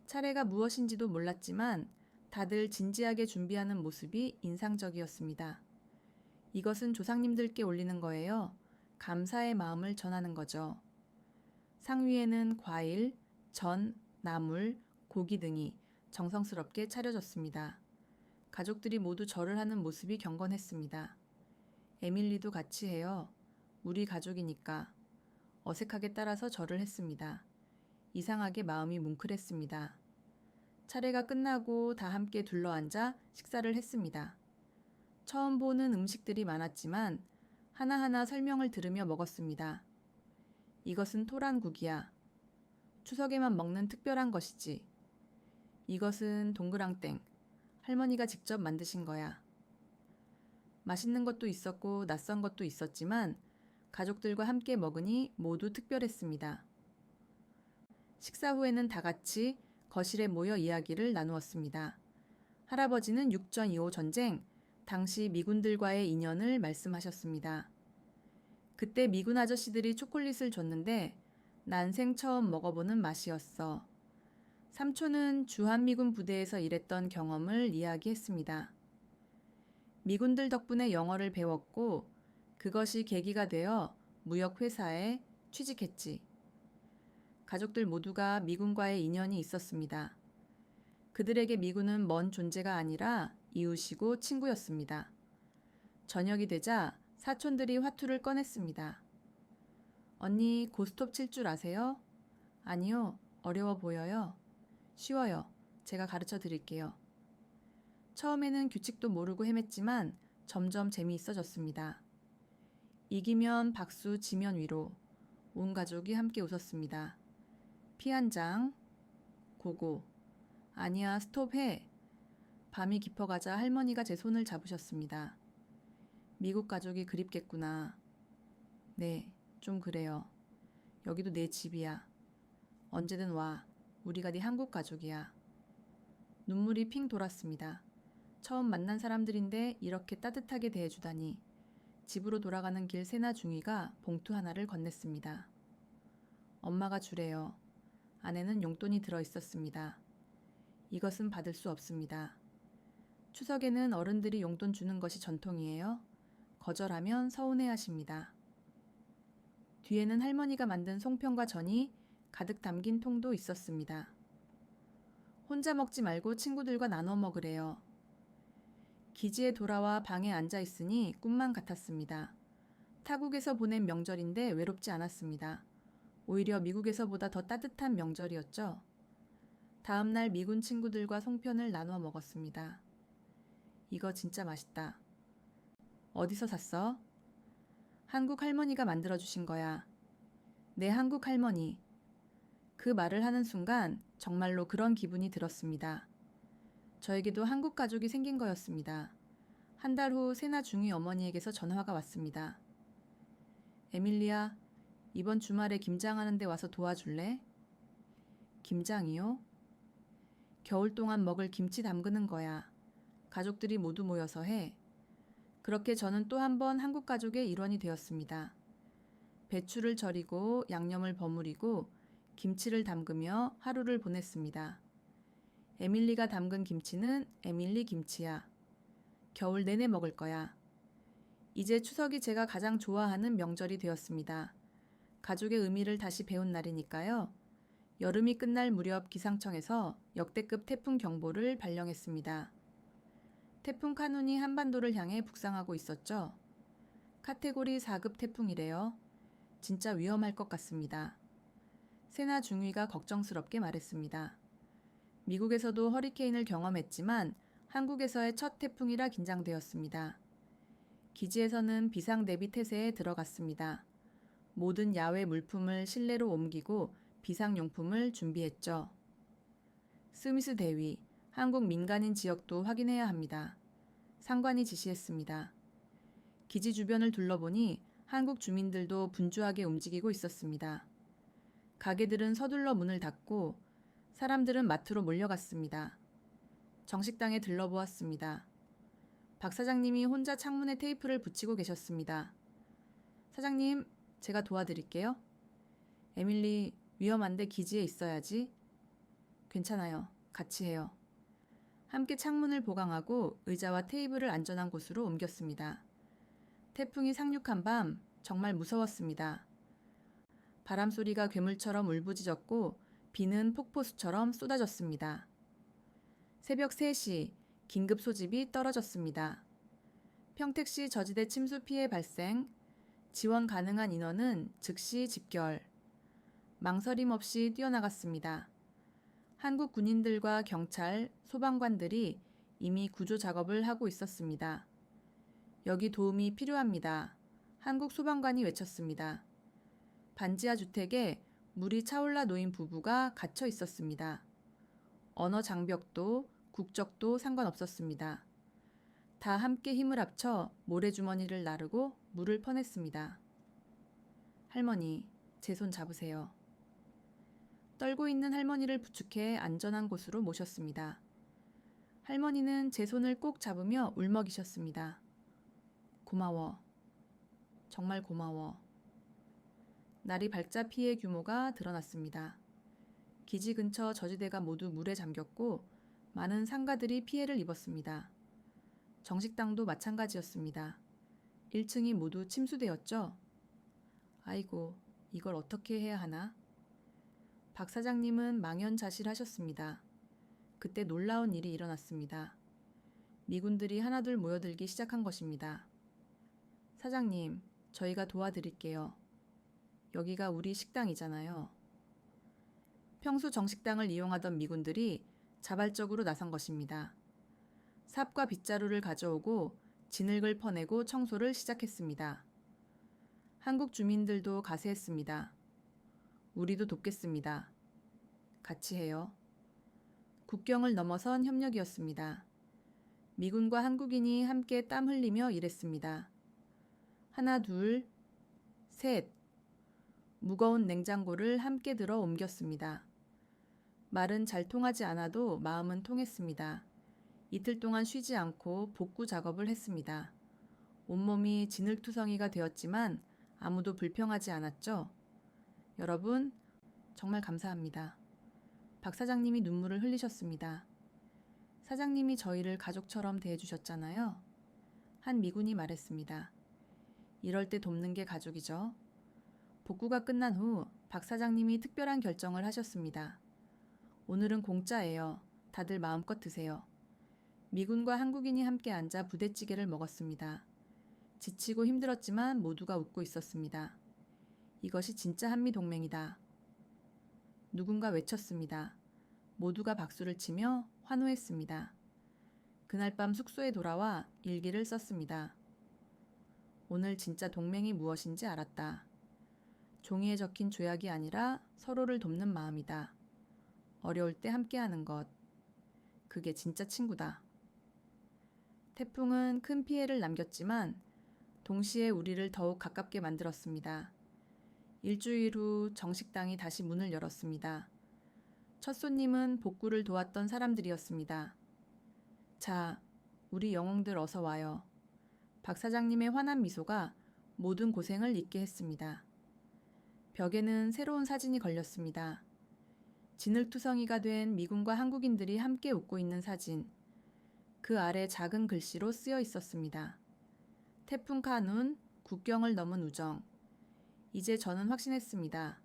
차례가 무엇인지도 몰랐지만 다들 진지하게 준비하는 모습이 인상적이었습니다. 이것은 조상님들께 올리는 거예요. 감사의 마음을 전하는 거죠. 상 위에는 과일, 전, 나물, 고기 등이 정성스럽게 차려졌습니다. 가족들이 모두 절을 하는 모습이 경건했습니다. 에밀리도 같이 해요. 우리 가족이니까. 어색하게 따라서 절을 했습니다. 이상하게 마음이 뭉클했습니다. 차례가 끝나고 다 함께 둘러앉아 식사를 했습니다. 처음 보는 음식들이 많았지만 하나하나 설명을 들으며 먹었습니다. 이것은 토란국이야. 추석에만 먹는 특별한 것이지. 이것은 동그랑땡. 할머니가 직접 만드신 거야. 맛있는 것도 있었고 낯선 것도 있었지만 가족들과 함께 먹으니 모두 특별했습니다. 식사 후에는 다 같이 거실에 모여 이야기를 나누었습니다. 할아버지는 육전 2호 전쟁, 당시 미군들과의 인연을 말씀하셨습니다. 그때 미군 아저씨들이 초콜릿을 줬는데 난생 처음 먹어보는 맛이었어. 삼촌은 주한미군 부대에서 일했던 경험을 이야기했습니다. 미군들 덕분에 영어를 배웠고 그것이 계기가 되어 무역회사에 취직했지. 가족들 모두가 미군과의 인연이 있었습니다. 그들에게 미군은 먼 존재가 아니라 이웃이고 친구였습니다. 저녁이 되자 사촌들이 화투를 꺼냈습니다. 언니 고스톱 칠 줄 아세요? 아니요, 어려워 보여요. 쉬워요. 제가 가르쳐 드릴게요. 처음에는 규칙도 모르고 헤맸지만 점점 재미있어졌습니다. 이기면 박수, 지면 위로. 온 가족이 함께 웃었습니다. 피 한 장. 고고. 아니야, 스톱해. 밤이 깊어가자 할머니가 제 손을 잡으셨습니다. 미국 가족이 그립겠구나. 네, 좀 그래요. 여기도 내 집이야. 언제든 와. 우리가 네 한국 가족이야. 눈물이 핑 돌았습니다. 처음 만난 사람들인데 이렇게 따뜻하게 대해주다니. 집으로 돌아가는 길 세나 중이가 봉투 하나를 건넸습니다. 엄마가 주래요. 안에는 용돈이 들어 있었습니다. 이것은 받을 수 없습니다. 추석에는 어른들이 용돈 주는 것이 전통이에요. 거절하면 서운해하십니다. 뒤에는 할머니가 만든 송편과 전이 가득 담긴 통도 있었습니다. 혼자 먹지 말고 친구들과 나눠 먹으래요. 기지에 돌아와 방에 앉아 있으니 꿈만 같았습니다. 타국에서 보낸 명절인데 외롭지 않았습니다. 오히려 미국에서보다 더 따뜻한 명절이었죠. 다음 날 미군 친구들과 송편을 나눠 먹었습니다. 이거 진짜 맛있다. 어디서 샀어? 한국 할머니가 만들어주신 거야. 내 한국 할머니. 그 말을 하는 순간 정말로 그런 기분이 들었습니다. 저에게도 한국 가족이 생긴 거였습니다. 한 달 후 세나 중위 어머니에게서 전화가 왔습니다. 에밀리야, 이번 주말에 김장하는 데 와서 도와줄래? 김장이요? 겨울 동안 먹을 김치 담그는 거야. 가족들이 모두 모여서 해. 그렇게 저는 또 한 번 한국 가족의 일원이 되었습니다. 배추를 절이고 양념을 버무리고 김치를 담그며 하루를 보냈습니다. 에밀리가 담근 김치는 에밀리 김치야. 겨울 내내 먹을 거야. 이제 추석이 제가 가장 좋아하는 명절이 되었습니다. 가족의 의미를 다시 배운 날이니까요. 여름이 끝날 무렵 기상청에서 역대급 태풍 경보를 발령했습니다. 태풍 카눈이 한반도를 향해 북상하고 있었죠. 카테고리 4급 태풍이래요. 진짜 위험할 것 같습니다. 세나 중위가 걱정스럽게 말했습니다. 미국에서도 허리케인을 경험했지만 한국에서의 첫 태풍이라 긴장되었습니다. 기지에서는 비상 대비 태세에 들어갔습니다. 모든 야외 물품을 실내로 옮기고 비상용품을 준비했죠. 스미스 대위, 한국 민간인 지역도 확인해야 합니다. 상관이 지시했습니다. 기지 주변을 둘러보니 한국 주민들도 분주하게 움직이고 있었습니다. 가게들은 서둘러 문을 닫고 사람들은 마트로 몰려갔습니다. 정식당에 들러보았습니다. 박 사장님이 혼자 창문에 테이프를 붙이고 계셨습니다. 사장님, 제가 도와드릴게요. 에밀리, 위험한데 기지에 있어야지. 괜찮아요. 같이 해요. 함께 창문을 보강하고 의자와 테이블을 안전한 곳으로 옮겼습니다. 태풍이 상륙한 밤 정말 무서웠습니다. 바람 소리가 괴물처럼 울부짖었고 비는 폭포수처럼 쏟아졌습니다. 새벽 3시 긴급 소집이 떨어졌습니다. 평택시 저지대 침수 피해 발생, 지원 가능한 인원은 즉시 집결. 망설임 없이 뛰어나갔습니다. 한국 군인들과 경찰, 소방관들이 이미 구조 작업을 하고 있었습니다. 여기 도움이 필요합니다. 한국 소방관이 외쳤습니다. 반지하 주택에 물이 차올라 놓인 부부가 갇혀 있었습니다. 언어 장벽도 국적도 상관없었습니다. 다 함께 힘을 합쳐 모래주머니를 나르고 물을 퍼냈습니다. 할머니, 제 손 잡으세요. 떨고 있는 할머니를 부축해 안전한 곳으로 모셨습니다. 할머니는 제 손을 꼭 잡으며 울먹이셨습니다. 고마워. 정말 고마워. 날이 밝자 피해 규모가 드러났습니다. 기지 근처 저지대가 모두 물에 잠겼고 많은 상가들이 피해를 입었습니다. 정식당도 마찬가지였습니다. 1층이 모두 침수되었죠? 아이고, 이걸 어떻게 해야 하나? 박 사장님은 망연자실하셨습니다. 그때 놀라운 일이 일어났습니다. 미군들이 하나둘 모여들기 시작한 것입니다. 사장님, 저희가 도와드릴게요. 여기가 우리 식당이잖아요. 평소 정식당을 이용하던 미군들이 자발적으로 나선 것입니다. 삽과 빗자루를 가져오고 진흙을 퍼내고 청소를 시작했습니다. 한국 주민들도 가세했습니다. 우리도 돕겠습니다. 같이 해요. 국경을 넘어선 협력이었습니다. 미군과 한국인이 함께 땀 흘리며 일했습니다. 하나, 둘, 셋. 무거운 냉장고를 함께 들어 옮겼습니다. 말은 잘 통하지 않아도 마음은 통했습니다. 이틀 동안 쉬지 않고 복구 작업을 했습니다. 온몸이 진흙투성이가 되었지만 아무도 불평하지 않았죠? 여러분, 정말 감사합니다. 박 사장님이 눈물을 흘리셨습니다. 사장님이 저희를 가족처럼 대해주셨잖아요. 한 미군이 말했습니다. 이럴 때 돕는 게 가족이죠. 복구가 끝난 후 박 사장님이 특별한 결정을 하셨습니다. 오늘은 공짜예요. 다들 마음껏 드세요. 미군과 한국인이 함께 앉아 부대찌개를 먹었습니다. 지치고 힘들었지만 모두가 웃고 있었습니다. 이것이 진짜 한미동맹이다. 누군가 외쳤습니다. 모두가 박수를 치며 환호했습니다. 그날 밤 숙소에 돌아와 일기를 썼습니다. 오늘 진짜 동맹이 무엇인지 알았다. 종이에 적힌 조약이 아니라 서로를 돕는 마음이다. 어려울 때 함께하는 것. 그게 진짜 친구다. 태풍은 큰 피해를 남겼지만 동시에 우리를 더욱 가깝게 만들었습니다. 일주일 후 정식당이 다시 문을 열었습니다. 첫 손님은 복구를 도왔던 사람들이었습니다. 자, 우리 영웅들 어서 와요. 박 사장님의 환한 미소가 모든 고생을 잊게 했습니다. 벽에는 새로운 사진이 걸렸습니다. 진흙투성이가 된 미군과 한국인들이 함께 웃고 있는 사진. 그 아래 작은 글씨로 쓰여 있었습니다. 태풍 카눈, 국경을 넘은 우정. 이제 저는 확신했습니다.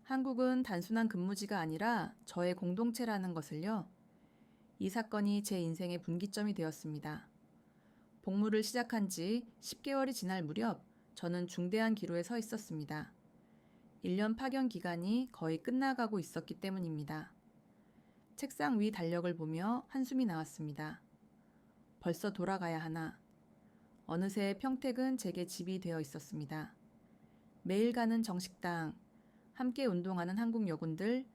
한국은 단순한 근무지가 아니라 저의 공동체라는 것을요. 이 사건이 제 인생의 분기점이 되었습니다. 복무를 시작한 지 10개월이 지날 무렵 저는 중대한 기로에 서 있었습니다. 1년 파견 기간이 거의 끝나가고 있었기 때문입니다. 책상 위 달력을 보며 한숨이 나왔습니다. 벌써 돌아가야 하나. 어느새 평택은 제게 집이 되어 있었습니다. 매일 가는 정식당, 함께 운동하는 한국 여군들,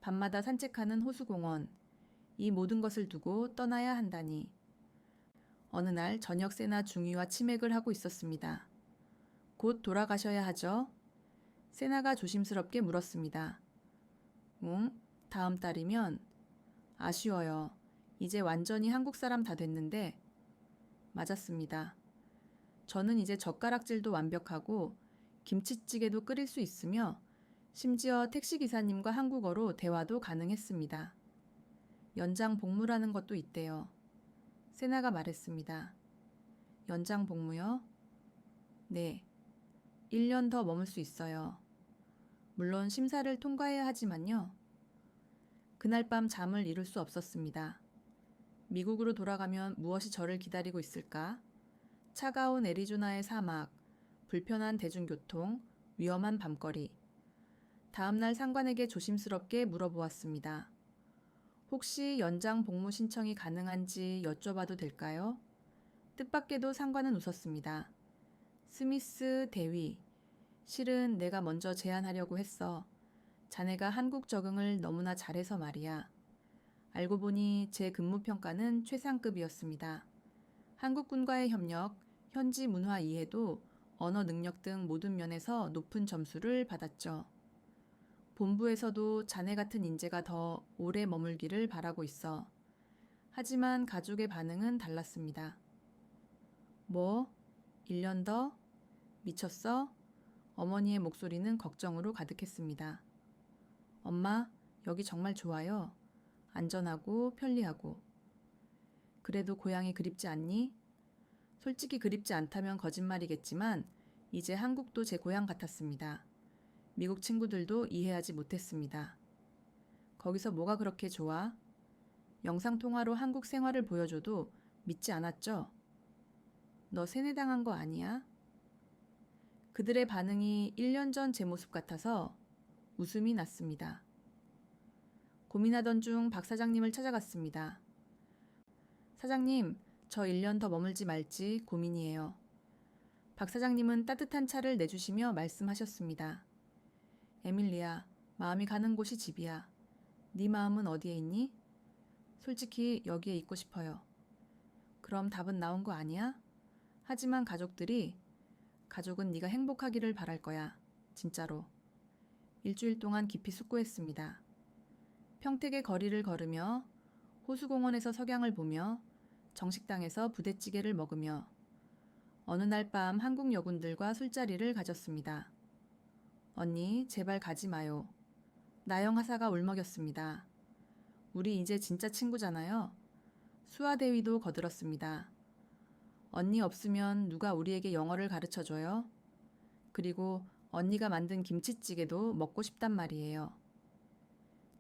밤마다 산책하는 호수공원, 이 모든 것을 두고 떠나야 한다니. 어느 날 저녁 세나 중위와 치맥을 하고 있었습니다. 곧 돌아가셔야 하죠? 세나가 조심스럽게 물었습니다. 응? 다음 달이면? 아쉬워요. 이제 완전히 한국 사람 다 됐는데. 맞았습니다. 저는 이제 젓가락질도 완벽하고 김치찌개도 끓일 수 있으며 심지어 택시기사님과 한국어로 대화도 가능했습니다. 연장 복무라는 것도 있대요. 세나가 말했습니다. 연장 복무요? 네. 1년 더 머물 수 있어요. 물론 심사를 통과해야 하지만요. 그날 밤 잠을 이룰 수 없었습니다. 미국으로 돌아가면 무엇이 저를 기다리고 있을까? 차가운 애리조나의 사막, 불편한 대중교통, 위험한 밤거리. 다음날 상관에게 조심스럽게 물어보았습니다. 혹시 연장 복무 신청이 가능한지 여쭤봐도 될까요? 뜻밖에도 상관은 웃었습니다. 스미스 대위, 실은 내가 먼저 제안하려고 했어. 자네가 한국 적응을 너무나 잘해서 말이야. 알고 보니 제 근무평가는 최상급이었습니다. 한국군과의 협력, 현지 문화 이해도, 언어 능력 등 모든 면에서 높은 점수를 받았죠. 본부에서도 자네 같은 인재가 더 오래 머물기를 바라고 있어. 하지만 가족의 반응은 달랐습니다. 뭐? 1년 더? 미쳤어? 어머니의 목소리는 걱정으로 가득했습니다. 엄마, 여기 정말 좋아요. 안전하고 편리하고. 그래도 고향이 그립지 않니? 솔직히 그립지 않다면 거짓말이겠지만 이제 한국도 제 고향 같았습니다. 미국 친구들도 이해하지 못했습니다. 거기서 뭐가 그렇게 좋아? 영상통화로 한국 생활을 보여줘도 믿지 않았죠? 너 세뇌당한 거 아니야? 그들의 반응이 1년 전 제 모습 같아서 웃음이 났습니다. 고민하던 중 박 사장님을 찾아갔습니다. 사장님, 저 1년 더 머물지 말지 고민이에요. 박 사장님은 따뜻한 차를 내주시며 말씀하셨습니다. 에밀리야, 마음이 가는 곳이 집이야. 네 마음은 어디에 있니? 솔직히 여기에 있고 싶어요. 그럼 답은 나온 거 아니야? 하지만 가족은 네가 행복하기를 바랄 거야. 진짜로. 일주일 동안 깊이 숙고했습니다. 평택의 거리를 걸으며 호수공원에서 석양을 보며 정식당에서 부대찌개를 먹으며 어느 날 밤 한국 여군들과 술자리를 가졌습니다. 언니, 제발 가지 마요. 나영 하사가 울먹였습니다. 우리 이제 진짜 친구잖아요. 수아대위도 거들었습니다. 언니 없으면 누가 우리에게 영어를 가르쳐줘요? 그리고 언니가 만든 김치찌개도 먹고 싶단 말이에요.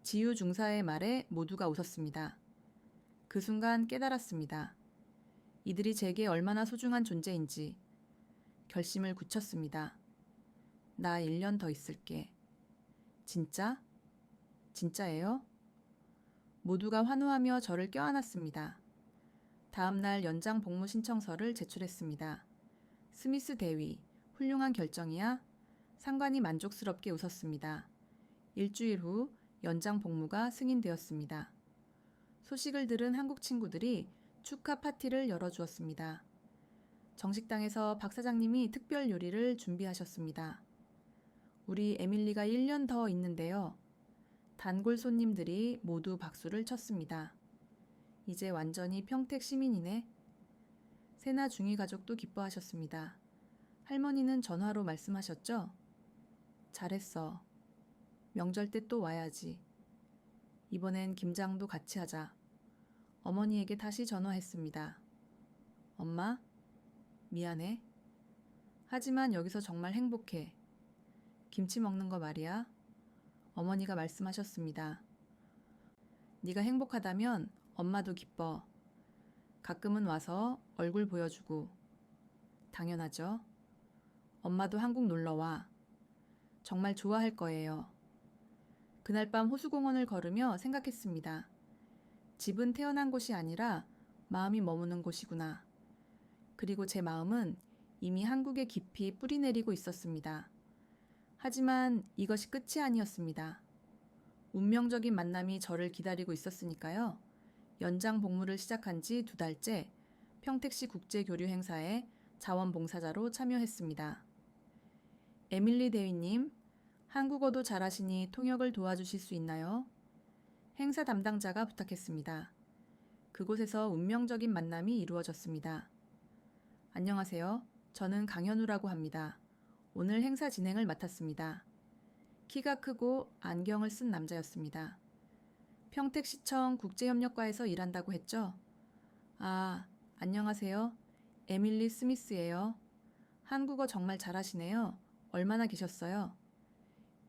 지유 중사의 말에 모두가 웃었습니다. 그 순간 깨달았습니다. 이들이 제게 얼마나 소중한 존재인지 결심을 굳혔습니다. 나 1년 더 있을게. 진짜? 진짜예요? 모두가 환호하며 저를 껴안았습니다. 다음 날 연장 복무 신청서를 제출했습니다. 스미스 대위, 훌륭한 결정이야? 상관이 만족스럽게 웃었습니다. 일주일 후 연장 복무가 승인되었습니다. 소식을 들은 한국 친구들이 축하 파티를 열어주었습니다. 정식당에서 박 사장님이 특별 요리를 준비하셨습니다. 우리 에밀리가 1년 더 있는데요. 단골 손님들이 모두 박수를 쳤습니다. 이제 완전히 평택 시민이네. 세나 중위 가족도 기뻐하셨습니다. 할머니는 전화로 말씀하셨죠? 잘했어. 명절 때 또 와야지. 이번엔 김장도 같이 하자. 어머니에게 다시 전화했습니다. 엄마, 미안해. 하지만 여기서 정말 행복해. 김치 먹는 거 말이야. 어머니가 말씀하셨습니다. 네가 행복하다면 엄마도 기뻐. 가끔은 와서 얼굴 보여주고. 당연하죠. 엄마도 한국 놀러와. 정말 좋아할 거예요. 그날 밤 호수공원을 걸으며 생각했습니다. 집은 태어난 곳이 아니라 마음이 머무는 곳이구나. 그리고 제 마음은 이미 한국에 깊이 뿌리내리고 있었습니다. 하지만 이것이 끝이 아니었습니다. 운명적인 만남이 저를 기다리고 있었으니까요. 연장 복무를 시작한 지 2달째 평택시 국제교류 행사에 자원봉사자로 참여했습니다. 에밀리 대위님, 한국어도 잘하시니 통역을 도와주실 수 있나요? 행사 담당자가 부탁했습니다. 그곳에서 운명적인 만남이 이루어졌습니다. 안녕하세요. 저는 강현우라고 합니다. 오늘 행사 진행을 맡았습니다. 키가 크고 안경을 쓴 남자였습니다. 평택시청 국제협력과에서 일한다고 했죠? 아, 안녕하세요. 에밀리 스미스예요. 한국어 정말 잘하시네요. 얼마나 계셨어요?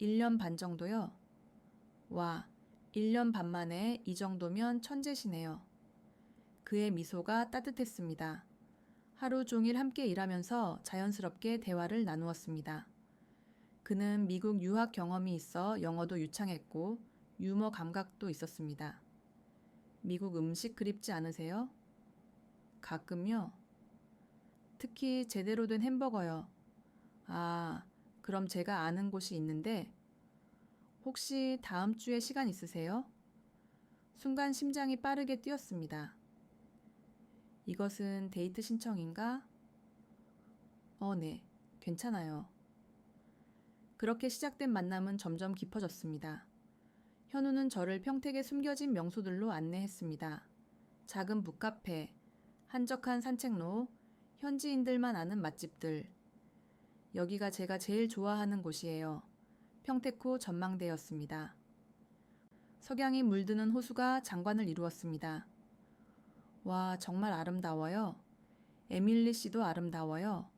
1년 반 정도요. 와, 1년 반 만에 이 정도면 천재시네요. 그의 미소가 따뜻했습니다. 하루 종일 함께 일하면서 자연스럽게 대화를 나누었습니다. 그는 미국 유학 경험이 있어 영어도 유창했고 유머 감각도 있었습니다. 미국 음식 그립지 않으세요? 가끔요. 특히 제대로 된 햄버거요. 아, 그럼 제가 아는 곳이 있는데 혹시 다음 주에 시간 있으세요? 순간 심장이 빠르게 뛰었습니다. 이것은 데이트 신청인가? 네, 괜찮아요. 그렇게 시작된 만남은 점점 깊어졌습니다. 현우는 저를 평택의 숨겨진 명소들로 안내했습니다. 작은 북카페, 한적한 산책로, 현지인들만 아는 맛집들. 여기가 제가 제일 좋아하는 곳이에요. 평택호 전망대였습니다. 석양이 물드는 호수가 장관을 이루었습니다. 와, 정말 아름다워요. 에밀리 씨도 아름다워요.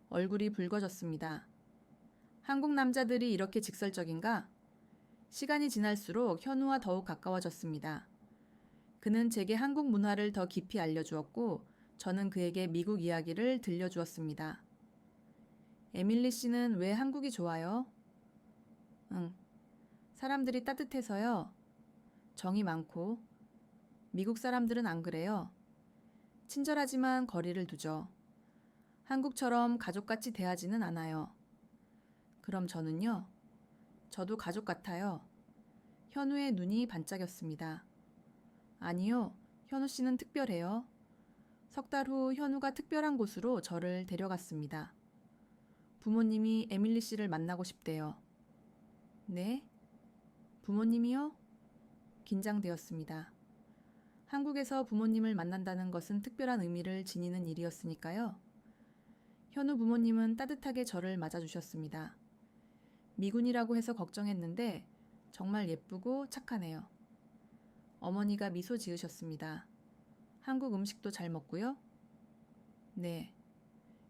얼굴이 붉어졌습니다. 한국 남자들이 이렇게 직설적인가? 시간이 지날수록 현우와 더욱 가까워졌습니다. 그는 제게 한국 문화를 더 깊이 알려주었고 저는 그에게 미국 이야기를 들려주었습니다. 에밀리 씨는 왜 한국이 좋아요? 사람들이 따뜻해서요. 정이 많고. 미국 사람들은 안 그래요. 친절하지만 거리를 두죠. 한국처럼 가족같이 대하지는 않아요. 그럼 저는요? 저도 가족 같아요. 현우의 눈이 반짝였습니다. 아니요, 현우 씨는 특별해요. 석 달 후 현우가 특별한 곳으로 저를 데려갔습니다. 부모님이 에밀리 씨를 만나고 싶대요. 네? 부모님이요? 긴장되었습니다. 한국에서 부모님을 만난다는 것은 특별한 의미를 지니는 일이었으니까요. 현우 부모님은 따뜻하게 저를 맞아주셨습니다. 미군이라고 해서 걱정했는데 정말 예쁘고 착하네요. 어머니가 미소 지으셨습니다. 한국 음식도 잘 먹고요? 네.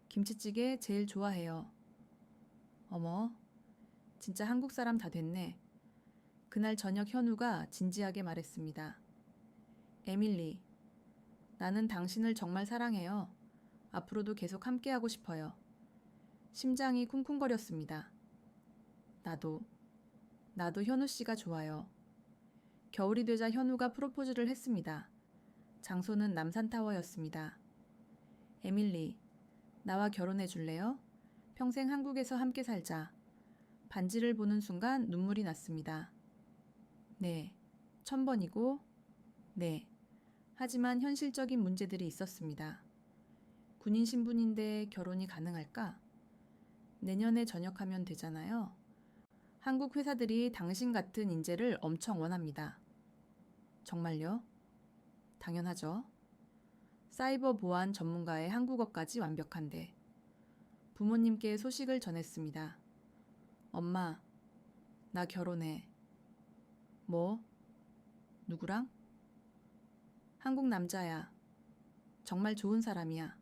김치찌개 제일 좋아해요. 어머, 진짜 한국 사람 다 됐네. 그날 저녁 현우가 진지하게 말했습니다. 에밀리, 나는 당신을 정말 사랑해요. 앞으로도 계속 함께하고 싶어요. 심장이 쿵쿵거렸습니다. 나도 현우 씨가 좋아요. 겨울이 되자 현우가 프로포즈를 했습니다. 장소는 남산타워였습니다. 에밀리, 나와 결혼해 줄래요? 평생 한국에서 함께 살자. 반지를 보는 순간 눈물이 났습니다. 네, 1000번이고, 네. 하지만 현실적인 문제들이 있었습니다. 군인 신분인데 결혼이 가능할까? 내년에 전역하면 되잖아요. 한국 회사들이 당신 같은 인재를 엄청 원합니다. 정말요? 당연하죠. 사이버 보안 전문가의 한국어까지 완벽한데. 부모님께 소식을 전했습니다. 엄마, 나 결혼해. 뭐? 누구랑? 한국 남자야. 정말 좋은 사람이야.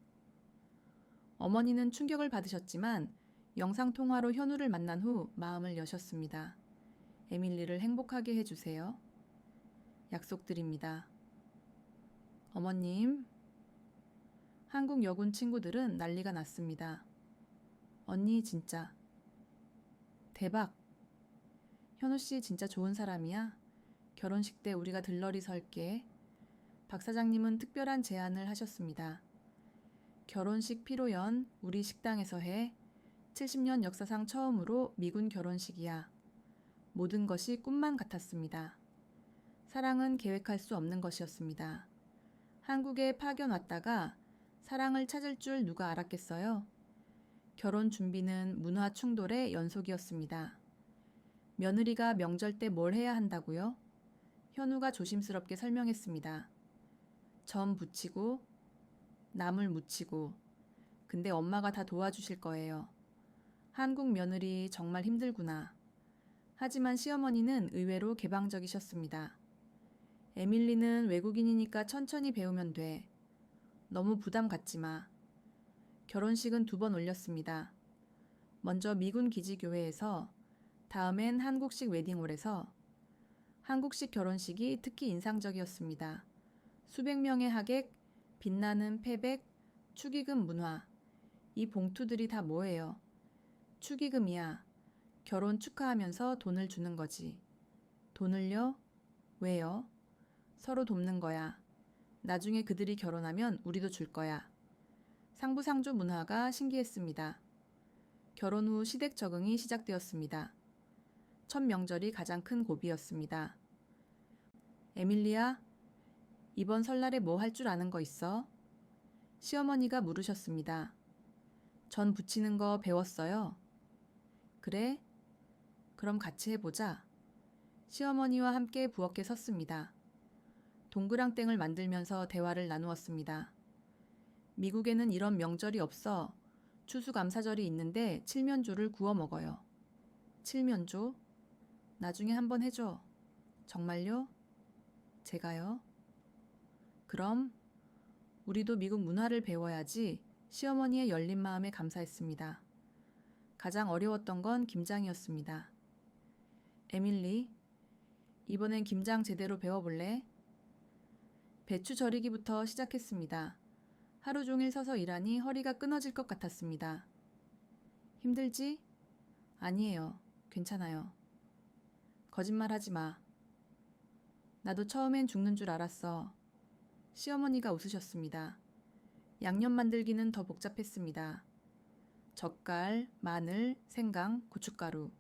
어머니는 충격을 받으셨지만 영상통화로 현우를 만난 후 마음을 여셨습니다. 에밀리를 행복하게 해주세요. 약속드립니다. 어머님. 한국 여군 친구들은 난리가 났습니다. 언니 진짜. 대박. 현우 씨 진짜 좋은 사람이야. 결혼식 때 우리가 들러리 설게. 박 사장님은 특별한 제안을 하셨습니다. 결혼식 피로연 우리 식당에서 해. 70년 역사상 처음으로 미군 결혼식이야. 모든 것이 꿈만 같았습니다. 사랑은 계획할 수 없는 것이었습니다. 한국에 파견 왔다가 사랑을 찾을 줄 누가 알았겠어요? 결혼 준비는 문화 충돌의 연속이었습니다. 며느리가 명절 때 뭘 해야 한다고요? 현우가 조심스럽게 설명했습니다. 점 붙이고 나물 무치고. 근데 엄마가 다 도와주실 거예요. 한국 며느리 정말 힘들구나. 하지만 시어머니는 의외로 개방적이셨습니다. 에밀리는 외국인이니까 천천히 배우면 돼. 너무 부담 갖지 마. 결혼식은 2번 올렸습니다. 먼저 미군 기지교회에서, 다음엔 한국식 웨딩홀에서. 한국식 결혼식이 특히 인상적이었습니다. 수백 명의 하객, 빛나는 패백, 축의금 문화. 이 봉투들이 다 뭐예요? 축의금이야. 결혼 축하하면서 돈을 주는 거지. 돈을요? 왜요? 서로 돕는 거야. 나중에 그들이 결혼하면 우리도 줄 거야. 상부상조 문화가 신기했습니다. 결혼 후 시댁 적응이 시작되었습니다. 첫 명절이 가장 큰 고비였습니다. 에밀리야, 이번 설날에 뭐 할 줄 아는 거 있어? 시어머니가 물으셨습니다. 전 부치는 거 배웠어요. 그래? 그럼 같이 해보자. 시어머니와 함께 부엌에 섰습니다. 동그랑땡을 만들면서 대화를 나누었습니다. 미국에는 이런 명절이 없어. 추수감사절이 있는데 칠면조를 구워 먹어요. 칠면조? 나중에 한번 해줘. 정말요? 제가요? 그럼 우리도 미국 문화를 배워야지. 시어머니의 열린 마음에 감사했습니다. 가장 어려웠던 건 김장이었습니다. 에밀리, 이번엔 김장 제대로 배워볼래? 배추 절이기부터 시작했습니다. 하루 종일 서서 일하니 허리가 끊어질 것 같았습니다. 힘들지? 아니에요. 괜찮아요. 거짓말하지 마. 나도 처음엔 죽는 줄 알았어. 시어머니가 웃으셨습니다. 양념 만들기는 더 복잡했습니다. 젓갈, 마늘, 생강, 고춧가루.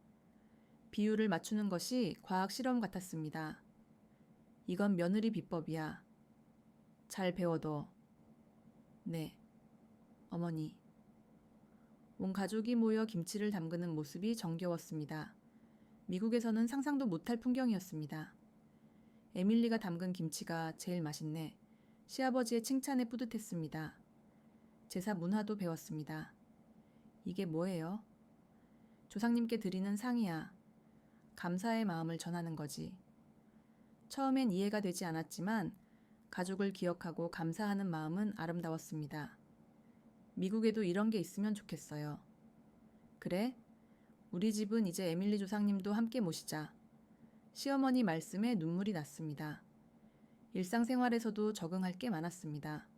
비율을 맞추는 것이 과학 실험 같았습니다. 이건 며느리 비법이야. 잘 배워둬. 네. 어머니. 온 가족이 모여 김치를 담그는 모습이 정겨웠습니다. 미국에서는 상상도 못할 풍경이었습니다. 에밀리가 담근 김치가 제일 맛있네. 시아버지의 칭찬에 뿌듯했습니다. 제사 문화도 배웠습니다. 이게 뭐예요? 조상님께 드리는 상이야. 감사의 마음을 전하는 거지. 처음엔 이해가 되지 않았지만 가족을 기억하고 감사하는 마음은 아름다웠습니다. 미국에도 이런 게 있으면 좋겠어요. 그래? 우리 집은 이제 에밀리 조상님도 함께 모시자. 시어머니 말씀에 눈물이 났습니다. 일상생활에서도 적응할 게 많았습니다.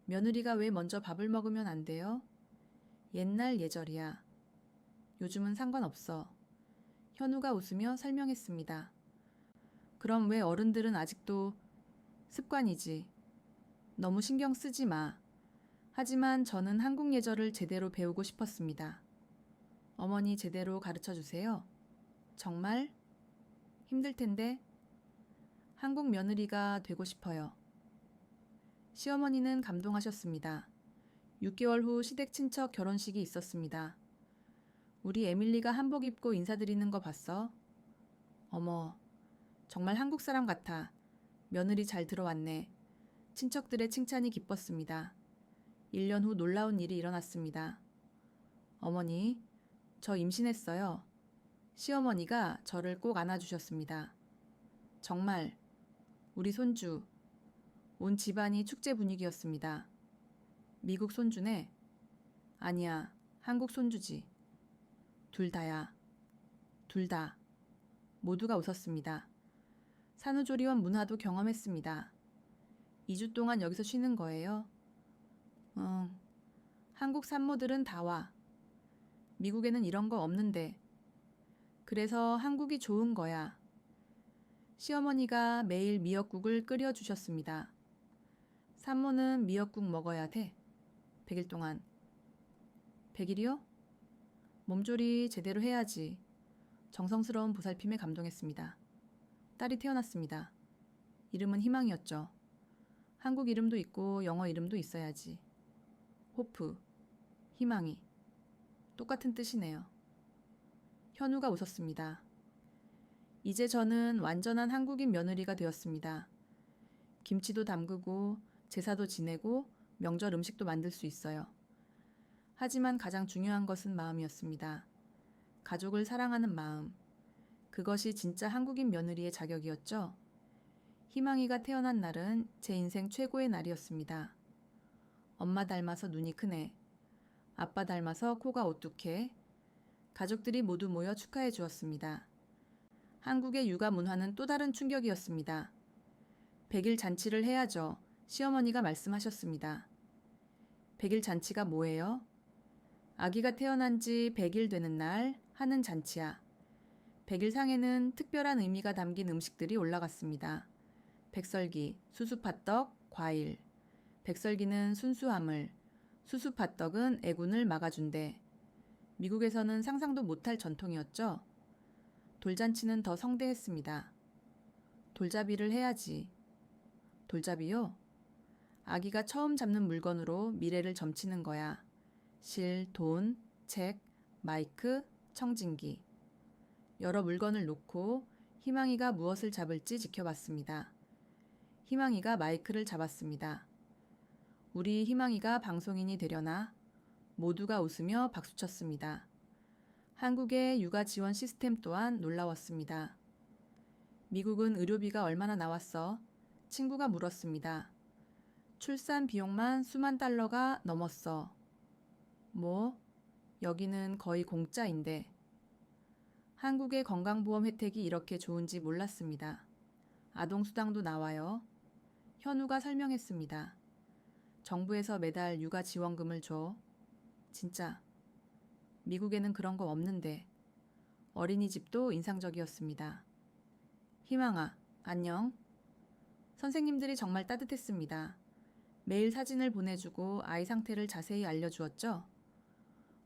며느리가 왜 먼저 밥을 먹으면 안 돼요? 옛날 예절이야. 요즘은 상관없어. 현우가 웃으며 설명했습니다. 그럼 왜 어른들은 아직도 습관이지. 너무 신경 쓰지 마. 하지만 저는 한국 예절을 제대로 배우고 싶었습니다. 어머니 제대로 가르쳐 주세요. 정말? 힘들 텐데. 한국 며느리가 되고 싶어요. 시어머니는 감동하셨습니다. 6개월 후 시댁 친척 결혼식이 있었습니다. 우리 에밀리가 한복 입고 인사드리는 거 봤어? 어머, 정말 한국 사람 같아. 며느리 잘 들어왔네. 친척들의 칭찬이 기뻤습니다. 1년 후 놀라운 일이 일어났습니다. 어머니, 저 임신했어요. 시어머니가 저를 꼭 안아주셨습니다. 정말, 우리 손주. 온 집안이 축제 분위기였습니다. 미국 손주네? 아니야, 한국 손주지. 둘 다야. 둘 다. 모두가 웃었습니다. 산후조리원 문화도 경험했습니다. 2주 동안 여기서 쉬는 거예요? 응. 한국 산모들은 다 와. 미국에는 이런 거 없는데. 그래서 한국이 좋은 거야. 시어머니가 매일 미역국을 끓여주셨습니다. 산모는 미역국 먹어야 돼. 100일 동안. 100일이요? 몸조리 제대로 해야지. 정성스러운 보살핌에 감동했습니다. 딸이 태어났습니다. 이름은 희망이었죠. 한국 이름도 있고 영어 이름도 있어야지. 호프, 희망이. 똑같은 뜻이네요. 현우가 웃었습니다. 이제 저는 완전한 한국인 며느리가 되었습니다. 김치도 담그고 제사도 지내고 명절 음식도 만들 수 있어요. 하지만 가장 중요한 것은 마음이었습니다. 가족을 사랑하는 마음. 그것이 진짜 한국인 며느리의 자격이었죠. 희망이가 태어난 날은 제 인생 최고의 날이었습니다. 엄마 닮아서 눈이 크네. 아빠 닮아서 코가 오뚝해. 가족들이 모두 모여 축하해 주었습니다. 한국의 육아 문화는 또 다른 충격이었습니다. 100일 잔치를 해야죠. 시어머니가 말씀하셨습니다. 100일 잔치가 뭐예요? 아기가 태어난 지 100일 되는 날 하는 잔치야. 100일 상에는 특별한 의미가 담긴 음식들이 올라갔습니다. 백설기, 수수팥떡, 과일. 백설기는 순수함을, 수수팥떡은 애군을 막아준대. 미국에서는 상상도 못할 전통이었죠. 돌잔치는 더 성대했습니다. 돌잡이를 해야지. 돌잡이요? 아기가 처음 잡는 물건으로 미래를 점치는 거야. 실, 돈, 책, 마이크, 청진기. 여러 물건을 놓고 희망이가 무엇을 잡을지 지켜봤습니다. 희망이가 마이크를 잡았습니다. 우리 희망이가 방송인이 되려나? 모두가 웃으며 박수쳤습니다. 한국의 육아 지원 시스템 또한 놀라웠습니다. 미국은 의료비가 얼마나 나왔어? 친구가 물었습니다. 출산 비용만 수만 달러가 넘었어. 뭐? 여기는 거의 공짜인데. 한국의 건강보험 혜택이 이렇게 좋은지 몰랐습니다. 아동수당도 나와요. 현우가 설명했습니다. 정부에서 매달 육아 지원금을 줘. 진짜. 미국에는 그런 거 없는데. 어린이집도 인상적이었습니다. 희망아, 안녕. 선생님들이 정말 따뜻했습니다. 매일 사진을 보내주고 아이 상태를 자세히 알려주었죠.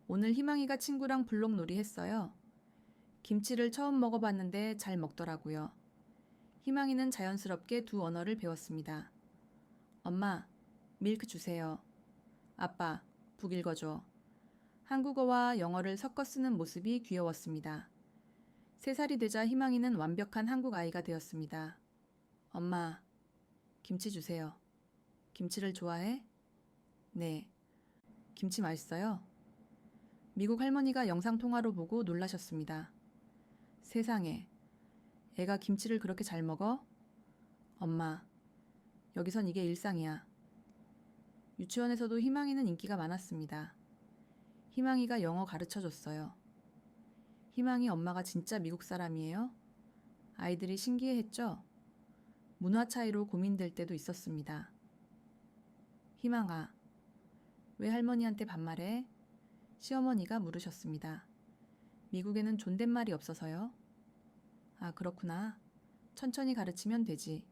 오늘 희망이가 친구랑 블록놀이 했어요. 김치를 처음 먹어봤는데 잘 먹더라고요. 희망이는 자연스럽게 두 언어를 배웠습니다. 엄마, 밀크 주세요. 아빠, 북 읽어줘. 한국어와 영어를 섞어 쓰는 모습이 귀여웠습니다. 3살이 되자 희망이는 완벽한 한국 아이가 되었습니다. 엄마, 김치 주세요. 김치를 좋아해? 네. 김치 맛있어요? 미국 할머니가 영상통화로 보고 놀라셨습니다. 세상에, 애가 김치를 그렇게 잘 먹어? 엄마, 여기선 이게 일상이야. 유치원에서도 희망이는 인기가 많았습니다. 희망이가 영어 가르쳐줬어요. 희망이 엄마가 진짜 미국 사람이에요? 아이들이 신기해했죠? 문화 차이로 고민될 때도 있었습니다. 희망아, 왜 할머니한테 반말해? 시어머니가 물으셨습니다. 미국에는 존댓말이 없어서요. 아, 그렇구나. 천천히 가르치면 되지.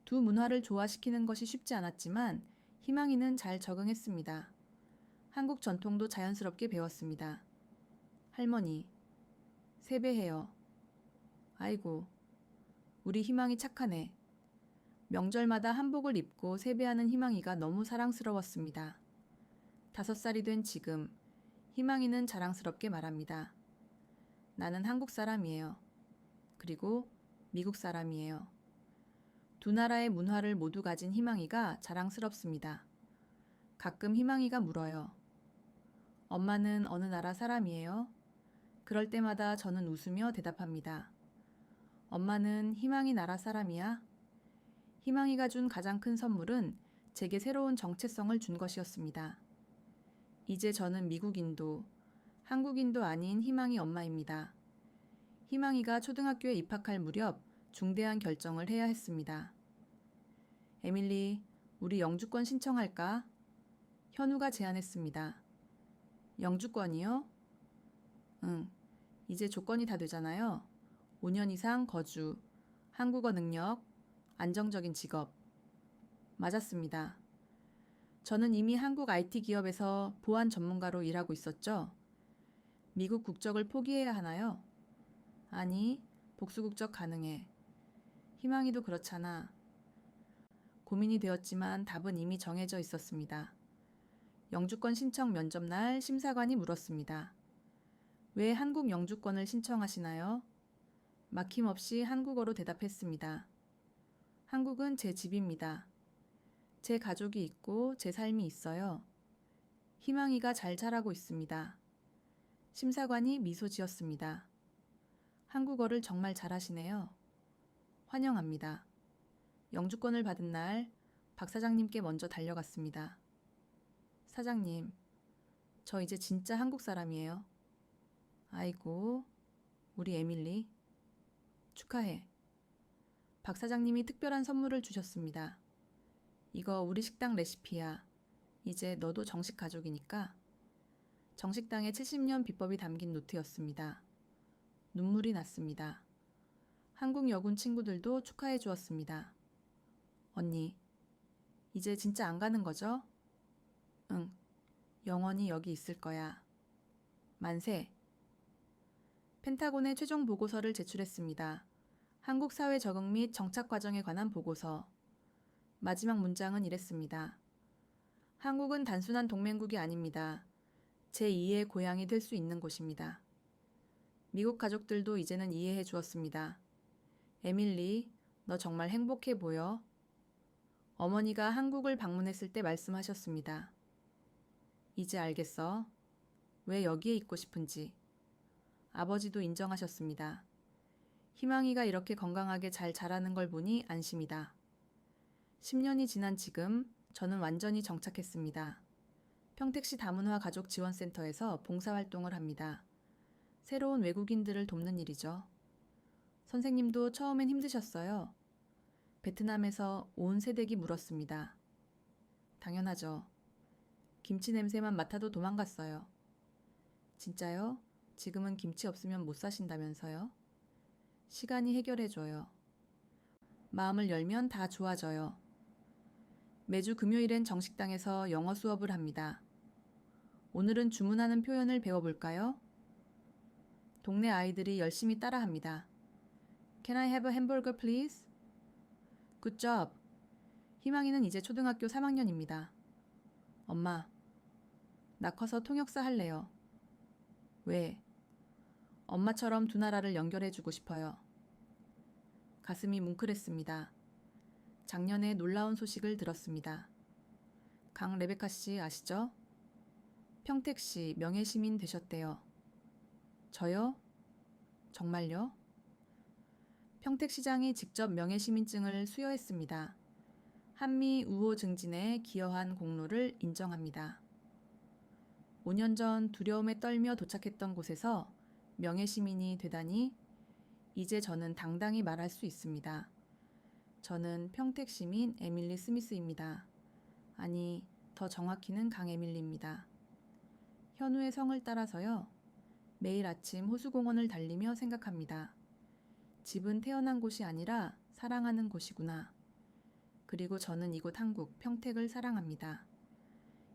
두 문화를 조화시키는 것이 쉽지 않았지만 희망이는 잘 적응했습니다. 한국 전통도 자연스럽게 배웠습니다. 할머니, 세배해요. 아이고, 우리 희망이 착하네. 명절마다 한복을 입고 세배하는 희망이가 너무 사랑스러웠습니다. 5살이 된 지금, 희망이는 자랑스럽게 말합니다. 나는 한국 사람이에요. 그리고 미국 사람이에요. 두 나라의 문화를 모두 가진 희망이가 자랑스럽습니다. 가끔 희망이가 물어요. 엄마는 어느 나라 사람이에요? 그럴 때마다 저는 웃으며 대답합니다. 엄마는 희망이 나라 사람이야? 희망이가 준 가장 큰 선물은 제게 새로운 정체성을 준 것이었습니다. 이제 저는 미국인도 한국인도 아닌 희망이 엄마입니다. 희망이가 초등학교에 입학할 무렵 중대한 결정을 해야 했습니다. 에밀리, 우리 영주권 신청할까? 현우가 제안했습니다. 영주권이요? 응, 이제 조건이 다 되잖아요. 5년 이상 거주, 한국어 능력, 안정적인 직업. 맞았습니다. 저는 이미 한국 IT 기업에서 보안 전문가로 일하고 있었죠. 미국 국적을 포기해야 하나요? 아니, 복수국적 가능해. 희망이도 그렇잖아. 고민이 되었지만 답은 이미 정해져 있었습니다. 영주권 신청 면접 날 심사관이 물었습니다. 왜 한국 영주권을 신청하시나요? 막힘없이 한국어로 대답했습니다. 한국은 제 집입니다. 제 가족이 있고 제 삶이 있어요. 희망이가 잘 자라고 있습니다. 심사관이 미소 지었습니다. 한국어를 정말 잘하시네요. 환영합니다. 영주권을 받은 날 박 사장님께 먼저 달려갔습니다. 사장님, 저 이제 진짜 한국 사람이에요. 아이고, 우리 에밀리. 축하해. 박 사장님이 특별한 선물을 주셨습니다. 이거 우리 식당 레시피야. 이제 너도 정식 가족이니까. 정식당의 70년 비법이 담긴 노트였습니다. 눈물이 났습니다. 한국 여군 친구들도 축하해 주었습니다. 언니, 이제 진짜 안 가는 거죠? 응, 영원히 여기 있을 거야. 만세. 펜타곤의 최종 보고서를 제출했습니다. 한국 사회 적응 및 정착 과정에 관한 보고서. 마지막 문장은 이랬습니다. 한국은 단순한 동맹국이 아닙니다. 제2의 고향이 될 수 있는 곳입니다. 미국 가족들도 이제는 이해해 주었습니다. 에밀리, 너 정말 행복해 보여. 어머니가 한국을 방문했을 때 말씀하셨습니다. 이제 알겠어. 왜 여기에 있고 싶은지. 아버지도 인정하셨습니다. 희망이가 이렇게 건강하게 잘 자라는 걸 보니 안심이다. 10년이 지난 지금 저는 완전히 정착했습니다. 평택시 다문화 가족 지원센터에서 봉사활동을 합니다. 새로운 외국인들을 돕는 일이죠. 선생님도 처음엔 힘드셨어요. 베트남에서 온 세댁이 물었습니다. 당연하죠. 김치 냄새만 맡아도 도망갔어요. 진짜요? 지금은 김치 없으면 못 사신다면서요? 시간이 해결해줘요. 마음을 열면 다 좋아져요. 매주 금요일엔 정식당에서 영어 수업을 합니다. 오늘은 주문하는 표현을 배워볼까요? 동네 아이들이 열심히 따라합니다. Can I have a hamburger, please? Good job. 희망이는 이제 초등학교 3학년입니다. 엄마, 나 커서 통역사 할래요. 왜? 엄마처럼 두 나라를 연결해주고 싶어요. 가슴이 뭉클했습니다. 작년에 놀라운 소식을 들었습니다. 강 레베카 씨 아시죠? 평택시 명예시민 되셨대요. 저요? 정말요? 평택시장이 직접 명예시민증을 수여했습니다. 한미 우호 증진에 기여한 공로를 인정합니다. 5년 전 두려움에 떨며 도착했던 곳에서 명예시민이 되다니 이제 저는 당당히 말할 수 있습니다. 저는 평택시민 에밀리 스미스입니다. 아니, 더 정확히는 강에밀리입니다. 현우의 성을 따라서요. 매일 아침 호수공원을 달리며 생각합니다. 집은 태어난 곳이 아니라 사랑하는 곳이구나. 그리고 저는 이곳 한국, 평택을 사랑합니다.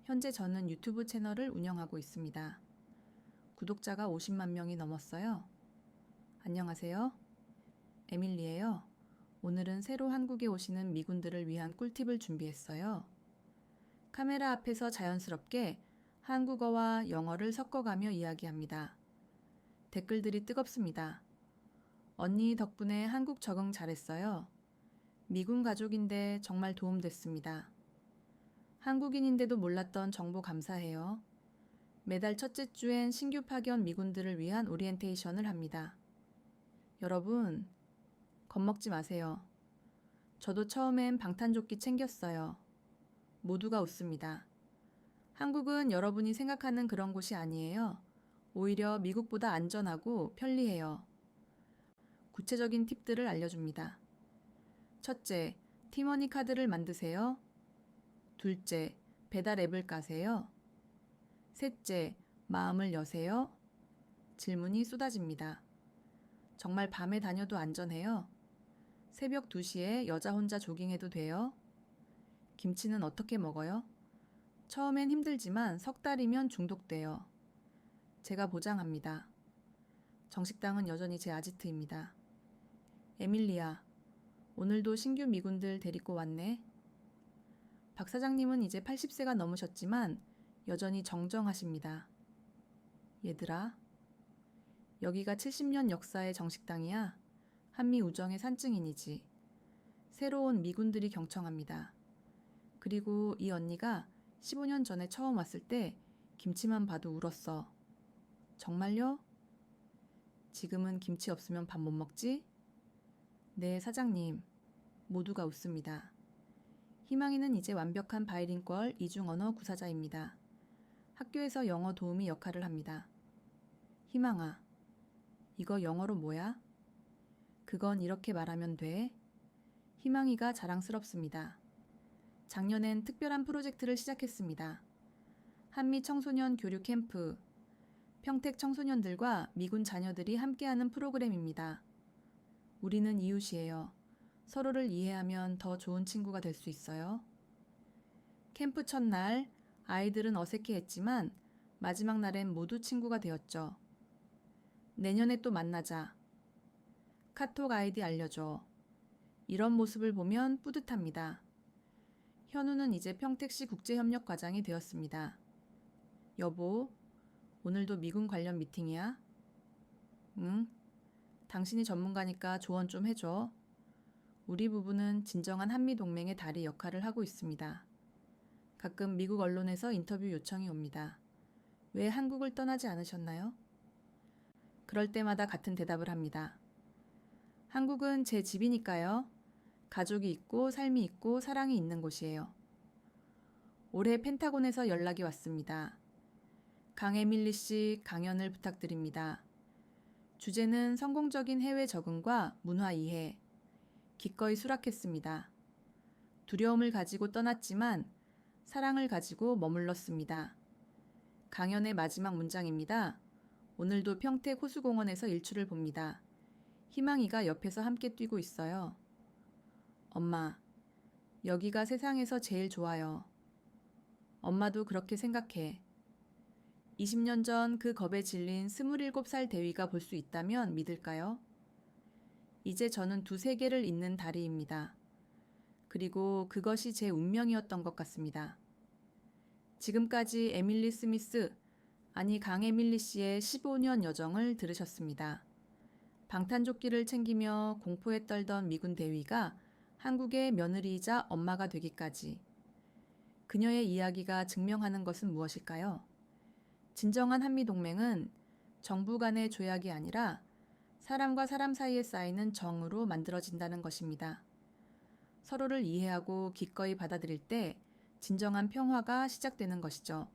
현재 저는 유튜브 채널을 운영하고 있습니다. 구독자가 50만 명이 넘었어요. 안녕하세요. 에밀리예요. 오늘은 새로 한국에 오시는 미군들을 위한 꿀팁을 준비했어요. 카메라 앞에서 자연스럽게 한국어와 영어를 섞어가며 이야기합니다. 댓글들이 뜨겁습니다. 언니 덕분에 한국 적응 잘했어요. 미군 가족인데 정말 도움됐습니다. 한국인인데도 몰랐던 정보 감사해요. 매달 첫째 주엔 신규 파견 미군들을 위한 오리엔테이션을 합니다. 여러분, 겁먹지 마세요. 저도 처음엔 방탄조끼 챙겼어요. 모두가 웃습니다. 한국은 여러분이 생각하는 그런 곳이 아니에요. 오히려 미국보다 안전하고 편리해요. 구체적인 팁들을 알려줍니다. 첫째, 티머니 카드를 만드세요. 둘째, 배달 앱을 까세요. 셋째, 마음을 여세요. 질문이 쏟아집니다. 정말 밤에 다녀도 안전해요? 새벽 2시에 여자 혼자 조깅해도 돼요? 김치는 어떻게 먹어요? 처음엔 힘들지만 석 달이면 중독돼요. 제가 보장합니다. 정식당은 여전히 제 아지트입니다. 에밀리야, 오늘도 신규 미군들 데리고 왔네. 박 사장님은 이제 80세가 넘으셨지만 여전히 정정하십니다. 얘들아, 여기가 70년 역사의 정식당이야. 한미 우정의 산증인이지. 새로운 미군들이 경청합니다. 그리고 이 언니가 15년 전에 처음 왔을 때 김치만 봐도 울었어. 정말요? 지금은 김치 없으면 밥 못 먹지? 네, 사장님. 모두가 웃습니다. 희망이는 이제 완벽한 바이링권 이중언어 구사자입니다. 학교에서 영어 도우미 역할을 합니다. 희망아, 이거 영어로 뭐야? 그건 이렇게 말하면 돼. 희망이가 자랑스럽습니다. 작년엔 특별한 프로젝트를 시작했습니다. 한미 청소년 교류 캠프, 평택 청소년들과 미군 자녀들이 함께하는 프로그램입니다. 우리는 이웃이에요. 서로를 이해하면 더 좋은 친구가 될 수 있어요. 캠프 첫날, 아이들은 어색해했지만 마지막 날엔 모두 친구가 되었죠. 내년에 또 만나자. 카톡 아이디 알려줘. 이런 모습을 보면 뿌듯합니다. 현우는 이제 평택시 국제협력과장이 되었습니다. 여보, 오늘도 미군 관련 미팅이야? 응? 당신이 전문가니까 조언 좀 해줘. 우리 부부는 진정한 한미동맹의 다리 역할을 하고 있습니다. 가끔 미국 언론에서 인터뷰 요청이 옵니다. 왜 한국을 떠나지 않으셨나요? 그럴 때마다 같은 대답을 합니다. 한국은 제 집이니까요. 가족이 있고 삶이 있고 사랑이 있는 곳이에요. 올해 펜타곤에서 연락이 왔습니다. 강에밀리 씨 강연을 부탁드립니다. 주제는 성공적인 해외 적응과 문화 이해. 기꺼이 수락했습니다. 두려움을 가지고 떠났지만 사랑을 가지고 머물렀습니다. 강연의 마지막 문장입니다. 오늘도 평택 호수공원에서 일출을 봅니다. 희망이가 옆에서 함께 뛰고 있어요. 엄마, 여기가 세상에서 제일 좋아요. 엄마도 그렇게 생각해. 20년 전 그 겁에 질린 27살 대위가 볼 수 있다면 믿을까요? 이제 저는 두 세계를 잇는 다리입니다. 그리고 그것이 제 운명이었던 것 같습니다. 지금까지 에밀리 스미스, 아니 강에밀리 씨의 15년 여정을 들으셨습니다. 방탄조끼를 챙기며 공포에 떨던 미군 대위가 한국의 며느리이자 엄마가 되기까지. 그녀의 이야기가 증명하는 것은 무엇일까요? 진정한 한미동맹은 정부 간의 조약이 아니라 사람과 사람 사이에 쌓이는 정으로 만들어진다는 것입니다. 서로를 이해하고 기꺼이 받아들일 때 진정한 평화가 시작되는 것이죠.